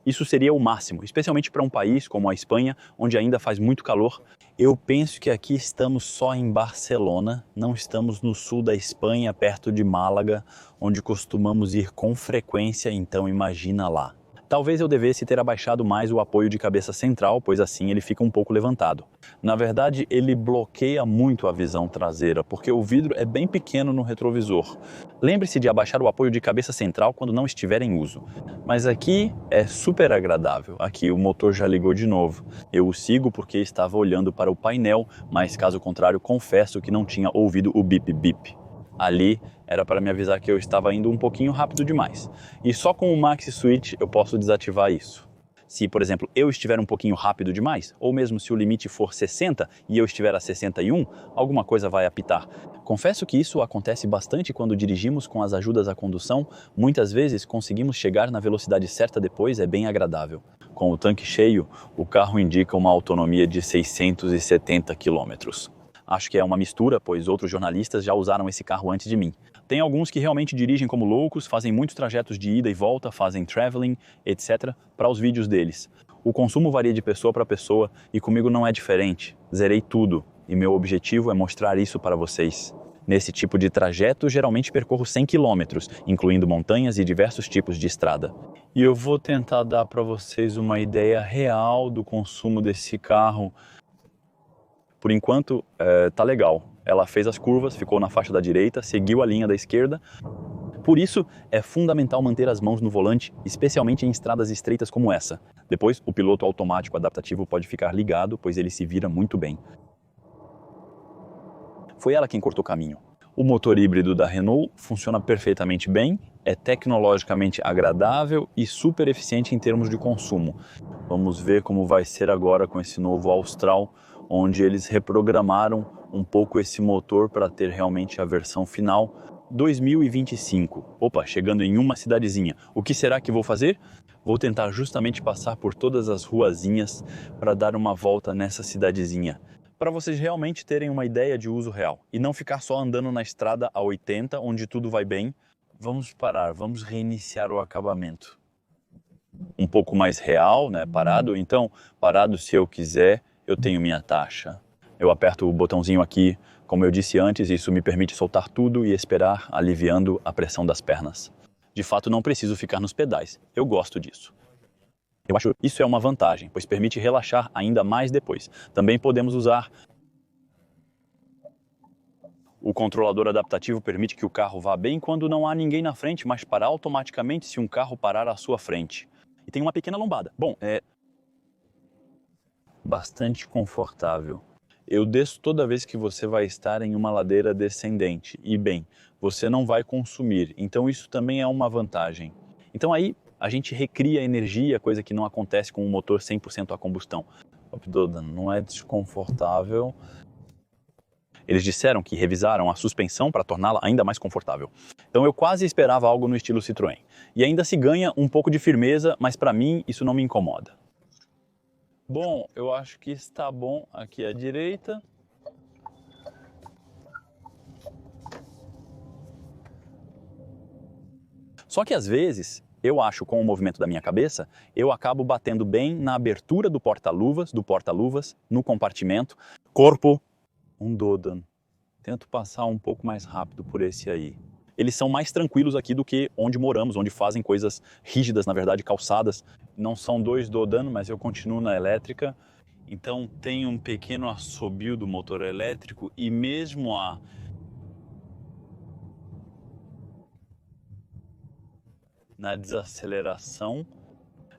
Isso seria o máximo, especialmente para um país como a Espanha, onde ainda faz muito calor. Eu penso que aqui estamos só em Barcelona, não estamos no sul da Espanha, perto de Málaga, onde costumamos ir com frequência, então imagina lá. Talvez eu devesse ter abaixado mais o apoio de cabeça central, pois assim ele fica um pouco levantado. Na verdade, ele bloqueia muito a visão traseira, porque o vidro é bem pequeno no retrovisor. Lembre-se de abaixar o apoio de cabeça central quando não estiver em uso. Mas aqui é super agradável. Aqui o motor já ligou de novo. Eu o sigo porque estava olhando para o painel, mas caso contrário, confesso que não tinha ouvido o bip-bip. Ali era para me avisar que eu estava indo um pouquinho rápido demais. E só com o Maxi Switch eu posso desativar isso. Se, por exemplo, eu estiver um pouquinho rápido demais, ou mesmo se o limite for 60 e eu estiver a 61, alguma coisa vai apitar. Confesso que isso acontece bastante quando dirigimos com as ajudas à condução. Muitas vezes conseguimos chegar na velocidade certa depois, é bem agradável. Com o tanque cheio, o carro indica uma autonomia de 670 km. Acho que é uma mistura, pois outros jornalistas já usaram esse carro antes de mim. Tem alguns que realmente dirigem como loucos, fazem muitos trajetos de ida e volta, fazem traveling, etc., para os vídeos deles. O consumo varia de pessoa para pessoa e comigo não é diferente. Zerei tudo e meu objetivo é mostrar isso para vocês. Nesse tipo de trajeto, geralmente percorro 100 km, incluindo montanhas e diversos tipos de estrada. E eu vou tentar dar para vocês uma ideia real do consumo desse carro. Por enquanto, tá legal. Ela fez as curvas, ficou na faixa da direita, seguiu a linha da esquerda. Por isso, é fundamental manter as mãos no volante, especialmente em estradas estreitas como essa. Depois, o piloto automático adaptativo pode ficar ligado, pois ele se vira muito bem. Foi ela quem cortou caminho. O motor híbrido da Renault funciona perfeitamente bem, é tecnologicamente agradável e super eficiente em termos de consumo. Vamos ver como vai ser agora com esse novo Austral, onde eles reprogramaram um pouco esse motor para ter realmente a versão final 2025. Opa, chegando em uma cidadezinha. O que será que vou fazer? Vou tentar justamente passar por todas as ruazinhas para dar uma volta nessa cidadezinha, para vocês realmente terem uma ideia de uso real e não ficar só andando na estrada a 80, onde tudo vai bem. Vamos parar, vamos reiniciar o acabamento. Um pouco mais real, né? Parado. Então, parado se eu quiser, eu tenho minha taxa. Eu aperto o botãozinho aqui, como eu disse antes, isso me permite soltar tudo e esperar, aliviando a pressão das pernas. De fato, não preciso ficar nos pedais. Eu gosto disso. Eu acho que isso é uma vantagem, pois permite relaxar ainda mais depois. Também podemos usar o controlador adaptativo, permite que o carro vá bem quando não há ninguém na frente, mas parar automaticamente se um carro parar à sua frente. E tem uma pequena lombada. Bom, é bastante confortável. Eu desço toda vez que você vai estar em uma ladeira descendente. E bem, você não vai consumir, então isso também é uma vantagem. Então aí a gente recria energia, coisa que não acontece com um motor 100% a combustão. Não é desconfortável. Eles disseram que revisaram a suspensão para torná-la ainda mais confortável. Então eu quase esperava algo no estilo Citroën. E ainda se ganha um pouco de firmeza, mas para mim isso não me incomoda. Bom, eu acho que está bom aqui à direita. Só que às vezes, eu acho, com o movimento da minha cabeça, eu acabo batendo bem na abertura do porta-luvas, no compartimento. Corpo, um Dodan. Tento passar um pouco mais rápido por esse aí. Eles são mais tranquilos aqui do que onde moramos, onde fazem coisas rígidas, na verdade, calçadas. Não são dois Dodan, mas eu continuo na elétrica. Então tem um pequeno assobio do motor elétrico e mesmo na desaceleração,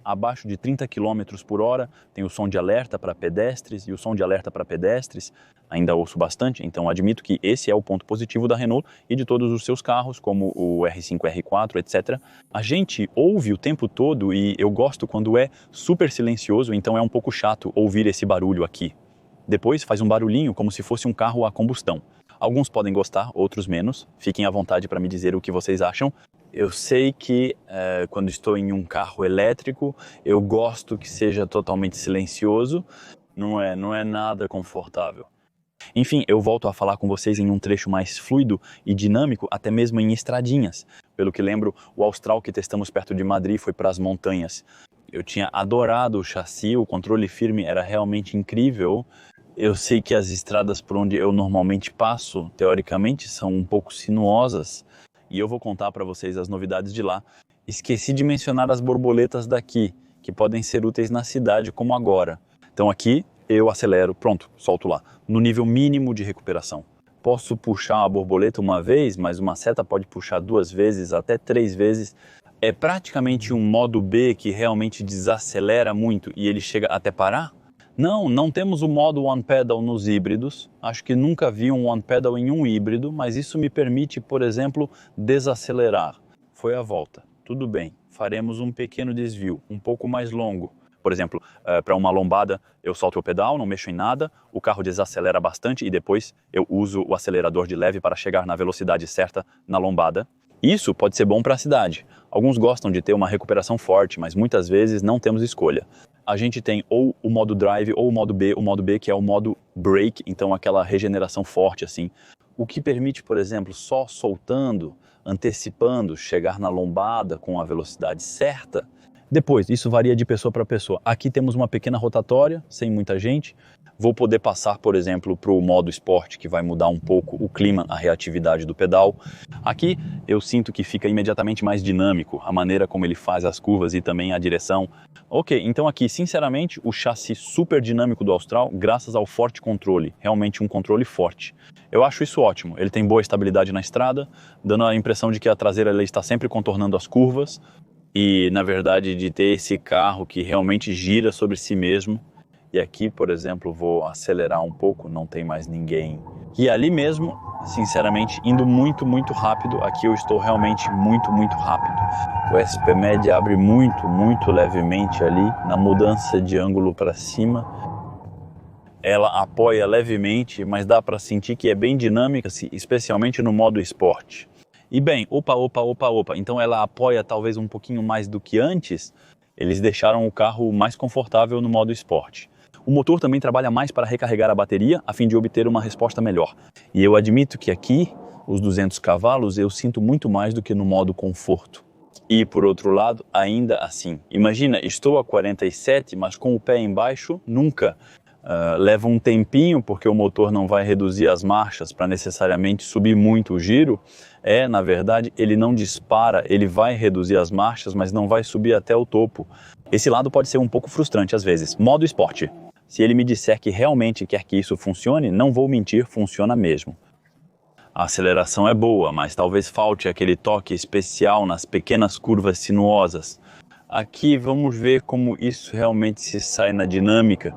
abaixo de 30 km por hora, tem o som de alerta para pedestres, e o som de alerta para pedestres ainda ouço bastante, então admito que esse é o ponto positivo da Renault e de todos os seus carros, como o R5, R4, etc. A gente ouve o tempo todo e eu gosto quando é super silencioso, então é um pouco chato ouvir esse barulho aqui. Depois faz um barulhinho como se fosse um carro a combustão. Alguns podem gostar, outros menos. Fiquem à vontade para me dizer o que vocês acham. Eu sei que quando estou em um carro elétrico, eu gosto que seja totalmente silencioso. Não é nada confortável. Enfim, eu volto a falar com vocês em um trecho mais fluido e dinâmico, até mesmo em estradinhas. Pelo que lembro, o Austral que testamos perto de Madrid foi para as montanhas. Eu tinha adorado o chassi, o controle firme era realmente incrível. Eu sei que as estradas por onde eu normalmente passo, teoricamente, são um pouco sinuosas. E eu vou contar para vocês as novidades de lá. Esqueci de mencionar as borboletas daqui, que podem ser úteis na cidade como agora. Então aqui eu acelero, pronto, solto lá, no nível mínimo de recuperação. Posso puxar a borboleta uma vez, mas uma seta pode puxar 2 vezes, até 3 vezes. É praticamente um modo B que realmente desacelera muito e ele chega até parar? Não temos o modo One Pedal nos híbridos. Acho que nunca vi um One Pedal em um híbrido, mas isso me permite, por exemplo, desacelerar. Foi a volta. Tudo bem, faremos um pequeno desvio, um pouco mais longo. Por exemplo, para uma lombada, eu solto o pedal, não mexo em nada, o carro desacelera bastante e depois eu uso o acelerador de leve para chegar na velocidade certa na lombada. Isso pode ser bom para a cidade. Alguns gostam de ter uma recuperação forte, mas muitas vezes não temos escolha. A gente tem ou o modo drive ou o modo B que é o modo brake, então aquela regeneração forte assim. O que permite, por exemplo, só soltando, antecipando, chegar na lombada com a velocidade certa. Depois, isso varia de pessoa para pessoa. Aqui temos uma pequena rotatória, sem muita gente. Vou poder passar, por exemplo, para o modo esporte, que vai mudar um pouco o clima, a reatividade do pedal. Aqui eu sinto que fica imediatamente mais dinâmico, a maneira como ele faz as curvas e também a direção. Ok, então aqui, sinceramente, o chassi super dinâmico do Austral, graças ao forte controle, realmente um controle forte. Eu acho isso ótimo, ele tem boa estabilidade na estrada, dando a impressão de que a traseira ele está sempre contornando as curvas, e na verdade de ter esse carro que realmente gira sobre si mesmo. E aqui, por exemplo, vou acelerar um pouco, não tem mais ninguém. E ali mesmo, sinceramente, indo muito rápido, aqui eu estou realmente muito rápido. O SP-Med abre muito levemente ali, na mudança de ângulo para cima. Ela apoia levemente, mas dá para sentir que é bem dinâmica, especialmente no modo esporte. E bem, opa, então ela apoia talvez um pouquinho mais do que antes. Eles deixaram o carro mais confortável no modo esporte. O motor também trabalha mais para recarregar a bateria, a fim de obter uma resposta melhor. E eu admito que aqui, os 200 cavalos, eu sinto muito mais do que no modo conforto. E por outro lado, ainda assim, imagina, estou a 47, mas com o pé embaixo, nunca. Leva um tempinho, porque o motor não vai reduzir as marchas para necessariamente subir muito o giro. Na verdade, ele não dispara, ele vai reduzir as marchas, mas não vai subir até o topo. Esse lado pode ser um pouco frustrante às vezes. Modo esporte. Se ele me disser que realmente quer que isso funcione, não vou mentir, funciona mesmo. A aceleração é boa, mas talvez falte aquele toque especial nas pequenas curvas sinuosas. Aqui vamos ver como isso realmente se sai na dinâmica.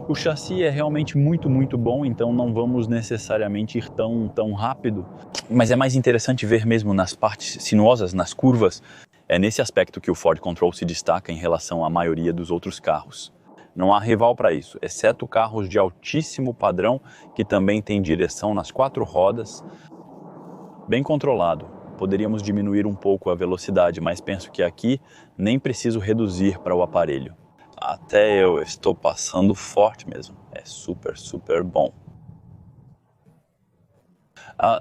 O chassi é realmente muito bom, então não vamos necessariamente ir tão rápido. Mas é mais interessante ver mesmo nas partes sinuosas, nas curvas. É nesse aspecto que o Ford Control se destaca em relação à maioria dos outros carros. Não há rival para isso, exceto carros de altíssimo padrão que também têm direção nas 4 rodas. Bem controlado. Poderíamos diminuir um pouco a velocidade, mas penso que aqui nem preciso reduzir para o aparelho. Até eu estou passando forte mesmo. É super bom.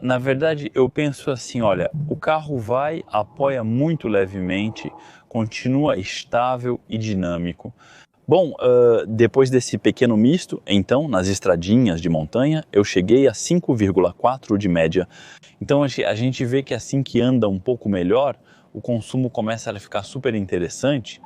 Na verdade, eu penso assim, olha, o carro apoia muito levemente, continua estável e dinâmico. Bom, depois desse pequeno misto, então, nas estradinhas de montanha, eu cheguei a 5,4 de média. Então, a gente vê que assim que anda um pouco melhor, o consumo começa a ficar super interessante.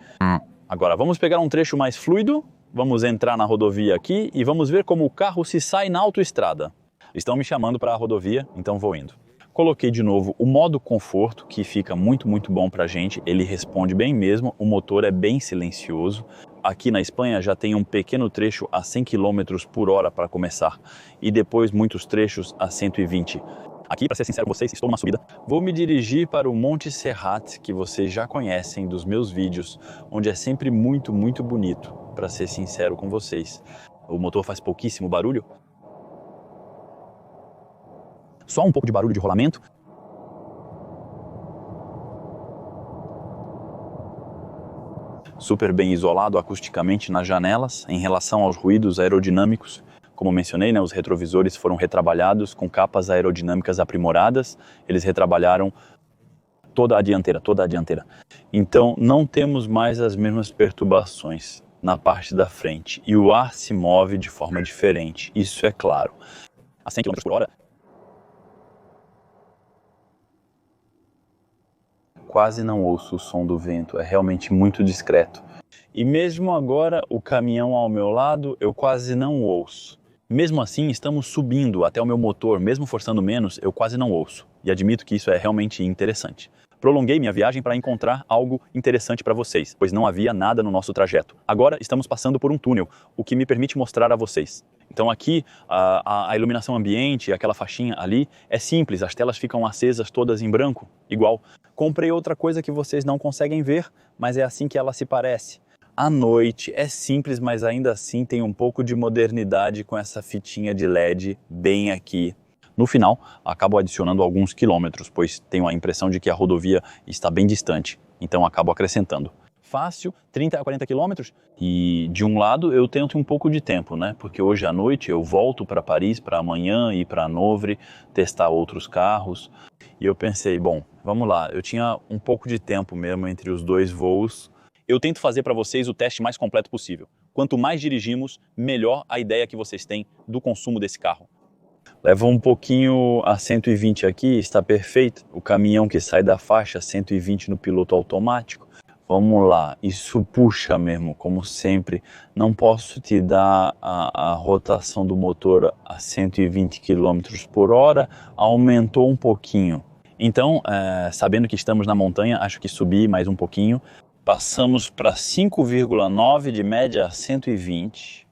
Agora, vamos pegar um trecho mais fluido, vamos entrar na rodovia aqui e vamos ver como o carro se sai na autoestrada. Estão me chamando para a rodovia, então vou indo. Coloquei de novo o modo conforto, que fica muito bom para a gente, ele responde bem mesmo, o motor é bem silencioso. Aqui na Espanha já tem um pequeno trecho a 100 km por hora para começar e depois muitos trechos a 120. Aqui, para ser sincero com vocês, estou numa subida. Vou me dirigir para o Monte Serrat, que vocês já conhecem dos meus vídeos, onde é sempre muito bonito, para ser sincero com vocês. O motor faz pouquíssimo barulho. Só um pouco de barulho de rolamento. Super bem isolado acusticamente nas janelas, em relação aos ruídos aerodinâmicos. Como mencionei, os retrovisores foram retrabalhados com capas aerodinâmicas aprimoradas. Eles retrabalharam toda a dianteira. Então não temos mais as mesmas perturbações na parte da frente e o ar se move de forma diferente, isso é claro. A 100 km por hora, quase não ouço o som do vento, é realmente muito discreto. E mesmo agora, o caminhão ao meu lado, eu quase não ouço. Mesmo assim, estamos subindo até o meu motor, mesmo forçando menos, eu quase não ouço. E admito que isso é realmente interessante. Prolonguei minha viagem para encontrar algo interessante para vocês, pois não havia nada no nosso trajeto. Agora estamos passando por um túnel, o que me permite mostrar a vocês. Então aqui, a iluminação ambiente, aquela faixinha ali, é simples, as telas ficam acesas todas em branco, igual. Comprei outra coisa que vocês não conseguem ver, mas é assim que ela se parece. À noite, é simples, mas ainda assim tem um pouco de modernidade com essa fitinha de LED bem aqui. No final, acabo adicionando alguns quilômetros, pois tenho a impressão de que a rodovia está bem distante, então acabo acrescentando. Fácil, 30 a 40 quilômetros, e de um lado eu tento um pouco de tempo, né? Porque hoje à noite eu volto para Paris, para amanhã ir para Hanovre, testar outros carros. E eu pensei, bom, vamos lá, eu tinha um pouco de tempo mesmo entre os dois voos. Eu tento fazer para vocês o teste mais completo possível. Quanto mais dirigimos, melhor a ideia que vocês têm do consumo desse carro. Leva um pouquinho a 120 aqui, está perfeito. O caminhão que sai da faixa 120 no piloto automático. Vamos lá, isso puxa mesmo, como sempre. Não posso te dar a rotação do motor a 120 km por hora, aumentou um pouquinho. Então, sabendo que estamos na montanha, acho que subi mais um pouquinho. Passamos para 5,9 de média a 120.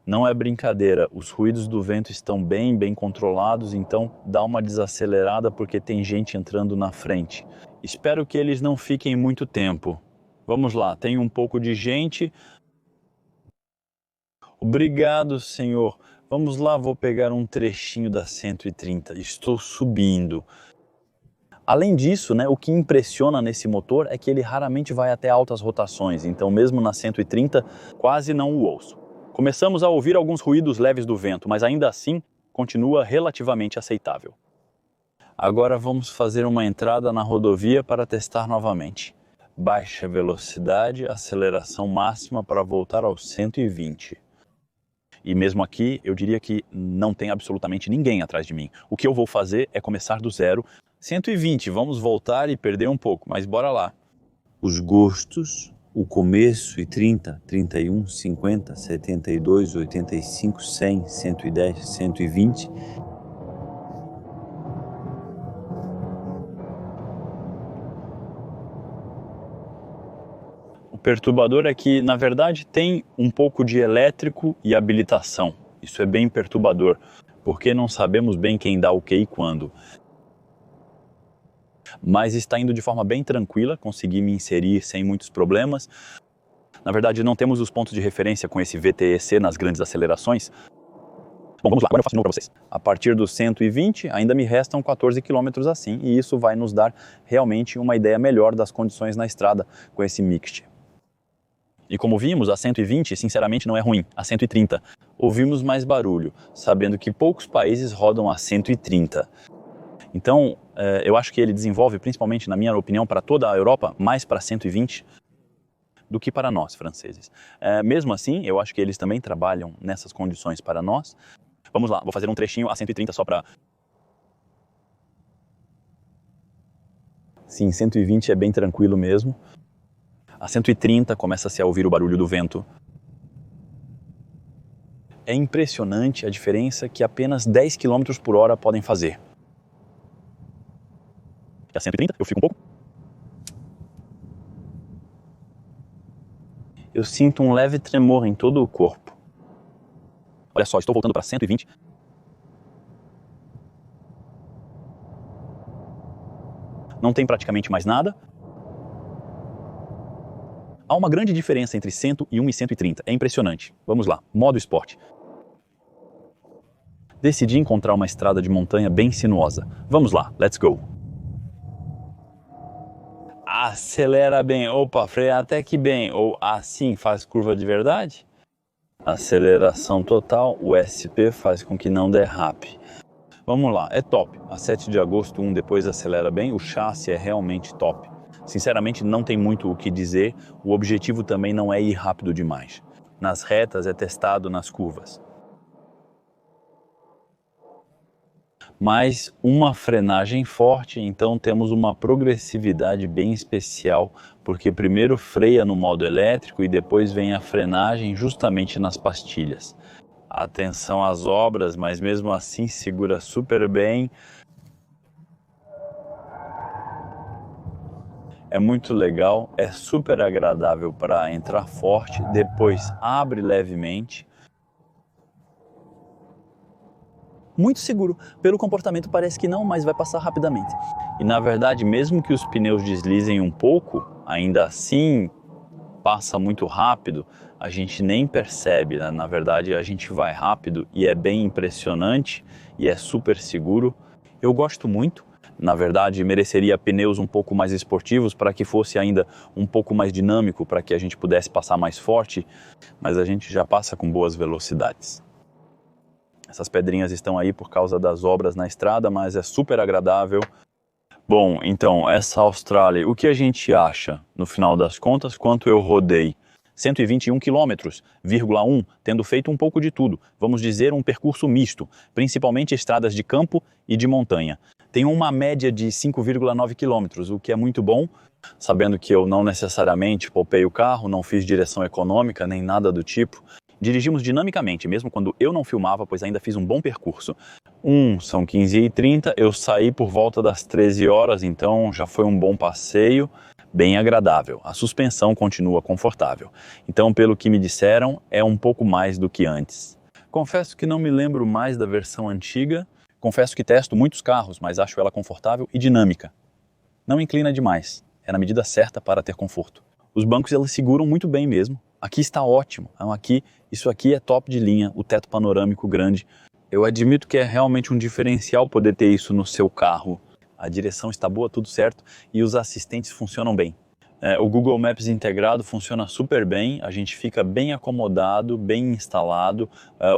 Não é brincadeira, os ruídos do vento estão bem controlados, então dá uma desacelerada porque tem gente entrando na frente. Espero que eles não fiquem muito tempo. Vamos lá, tem um pouco de gente. Obrigado, senhor. Vamos lá, vou pegar um trechinho da 130. Estou subindo. Além disso, né, o que impressiona nesse motor é que ele raramente vai até altas rotações, então mesmo na 130 quase não o ouço. Começamos a ouvir alguns ruídos leves do vento, mas ainda assim continua relativamente aceitável. Agora vamos fazer uma entrada na rodovia para testar novamente. Baixa velocidade, aceleração máxima para voltar aos 120. E mesmo aqui, eu diria que não tem absolutamente ninguém atrás de mim. O que eu vou fazer é começar do zero. 120, vamos voltar e perder um pouco, mas bora lá. Os gostos, o começo e 30, 31, 50, 72, 85, 100, 110, 120. O perturbador é que, na verdade, tem um pouco de elétrico e habilitação. Isso é bem perturbador, porque não sabemos bem quem dá o que e quando. Mas está indo de forma bem tranquila, consegui me inserir sem muitos problemas. Na verdade, não temos os pontos de referência com esse VTEC nas grandes acelerações. Bom, vamos lá, agora eu faço de novo para vocês. A partir dos 120, ainda me restam 14 km assim, e isso vai nos dar realmente uma ideia melhor das condições na estrada com esse mixte. E como vimos, a 120, sinceramente, não é ruim. A 130, ouvimos mais barulho, sabendo que poucos países rodam a 130. Então, eu acho que ele desenvolve, principalmente, na minha opinião, para toda a Europa, mais para 120 do que para nós, franceses. Mesmo assim, eu acho que eles também trabalham nessas condições para nós. Vamos lá, vou fazer um trechinho a 130 só para... Sim, 120 é bem tranquilo mesmo. A 130 começa-se a ouvir o barulho do vento. É impressionante a diferença que apenas 10 km por hora podem fazer. E a 130 eu fico um pouco. Eu sinto um leve tremor em todo o corpo. Olha só, estou voltando para 120. Não tem praticamente mais nada. Há uma grande diferença entre 101 e 130, é impressionante. Vamos lá, modo esporte. Decidi encontrar uma estrada de montanha bem sinuosa. Vamos lá, let's go. Acelera bem, opa, freia até que bem, ou assim faz curva de verdade. Aceleração total, o SP faz com que não derrape. Vamos lá, é top. A 7 de agosto, depois acelera bem, o chassi é realmente top. Sinceramente, não tem muito o que dizer, o objetivo também não é ir rápido demais. Nas retas é testado nas curvas. Mas uma frenagem forte, então temos uma progressividade bem especial, porque primeiro freia no modo elétrico e depois vem a frenagem justamente nas pastilhas. Atenção às obras, mas mesmo assim segura super bem. É muito legal, é super agradável para entrar forte, depois abre levemente. Muito seguro, pelo comportamento parece que não, mas vai passar rapidamente. E na verdade, mesmo que os pneus deslizem um pouco, ainda assim passa muito rápido, a gente nem percebe, né? Na verdade, a gente vai rápido e é bem impressionante e é super seguro. Eu gosto muito. Na verdade, mereceria pneus um pouco mais esportivos para que fosse ainda um pouco mais dinâmico, para que a gente pudesse passar mais forte, mas a gente já passa com boas velocidades. Essas pedrinhas estão aí por causa das obras na estrada, mas é super agradável. Bom, então, essa Austrália, o que a gente acha, no final das contas, quanto eu rodei? 121 quilômetros, 1, tendo feito um pouco de tudo, vamos dizer um percurso misto, principalmente estradas de campo e de montanha. Tem uma média de 5,9 quilômetros, o que é muito bom, sabendo que eu não necessariamente poupei o carro, não fiz direção econômica, nem nada do tipo. Dirigimos dinamicamente, mesmo quando eu não filmava, pois ainda fiz um bom percurso. São 15h30, eu saí por volta das 13 horas, então já foi um bom passeio, bem agradável. A suspensão continua confortável. Então, pelo que me disseram, é um pouco mais do que antes. Confesso que não me lembro mais da versão antiga. Confesso que testo muitos carros, mas acho ela confortável e dinâmica. Não inclina demais, é na medida certa para ter conforto. Os bancos eles seguram muito bem mesmo. Aqui está ótimo, então isso aqui é top de linha, o teto panorâmico grande. Eu admito que é realmente um diferencial poder ter isso no seu carro. A direção está boa, tudo certo, e os assistentes funcionam bem. O Google Maps integrado funciona super bem, a gente fica bem acomodado, bem instalado,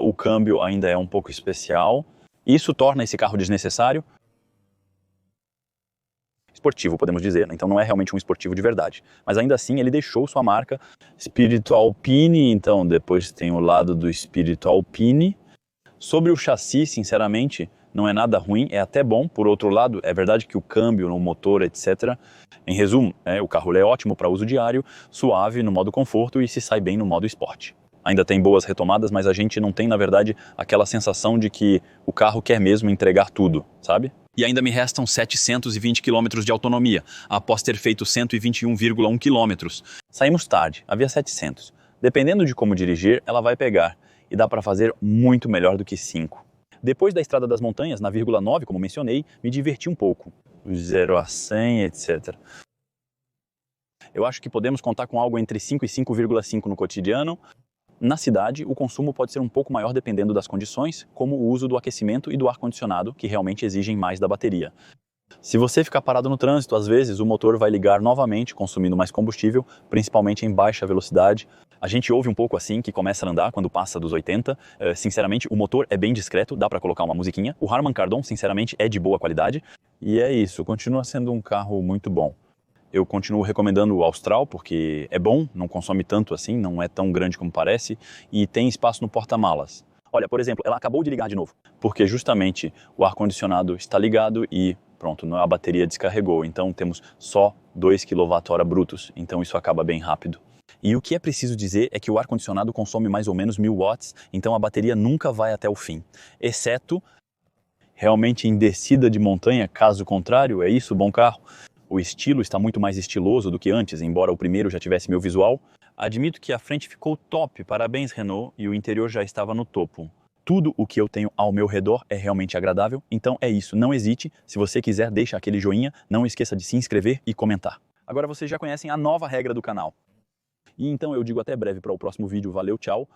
o câmbio ainda é um pouco especial. Isso torna esse carro desnecessário. Esportivo, podemos dizer, né? Então não é realmente um esportivo de verdade. Mas ainda assim ele deixou sua marca. Espírito Alpine, então depois tem o lado do Espírito Alpine. Sobre o chassi, sinceramente, não é nada ruim, é até bom. Por outro lado, é verdade que o câmbio no motor, etc. Em resumo, o carro é ótimo para uso diário, suave no modo conforto e se sai bem no modo esporte. Ainda tem boas retomadas, mas a gente não tem, na verdade, aquela sensação de que o carro quer mesmo entregar tudo, sabe? E ainda me restam 720 km de autonomia, após ter feito 121,1 km. Saímos tarde, havia 700. Dependendo de como dirigir, ela vai pegar. E dá para fazer muito melhor do que 5. Depois da Estrada das Montanhas, na 9, como mencionei, me diverti um pouco. 0 a 100, etc. Eu acho que podemos contar com algo entre 5 e 5,5 no cotidiano. Na cidade, o consumo pode ser um pouco maior dependendo das condições, como o uso do aquecimento e do ar-condicionado, que realmente exigem mais da bateria. Se você ficar parado no trânsito, às vezes o motor vai ligar novamente, consumindo mais combustível, principalmente em baixa velocidade. A gente ouve um pouco assim, que começa a andar quando passa dos 80. Sinceramente, o motor é bem discreto, dá para colocar uma musiquinha. O Harman Kardon, sinceramente, é de boa qualidade. E é isso, continua sendo um carro muito bom. Eu continuo recomendando o Austral, porque é bom, não consome tanto assim, não é tão grande como parece, e tem espaço no porta-malas. Olha, por exemplo, ela acabou de ligar de novo, porque justamente o ar-condicionado está ligado e pronto, a bateria descarregou, então temos só 2 kWh brutos, então isso acaba bem rápido. E o que é preciso dizer é que o ar-condicionado consome mais ou menos 1000 watts, então a bateria nunca vai até o fim, exceto realmente em descida de montanha, caso contrário, é isso, bom carro. O estilo está muito mais estiloso do que antes, embora o primeiro já tivesse meu visual. Admito que a frente ficou top, parabéns Renault, e o interior já estava no topo. Tudo o que eu tenho ao meu redor é realmente agradável, então é isso, não hesite, se você quiser deixa aquele joinha, não esqueça de se inscrever e comentar. Agora vocês já conhecem a nova regra do canal. E então eu digo até breve para o próximo vídeo, valeu, tchau,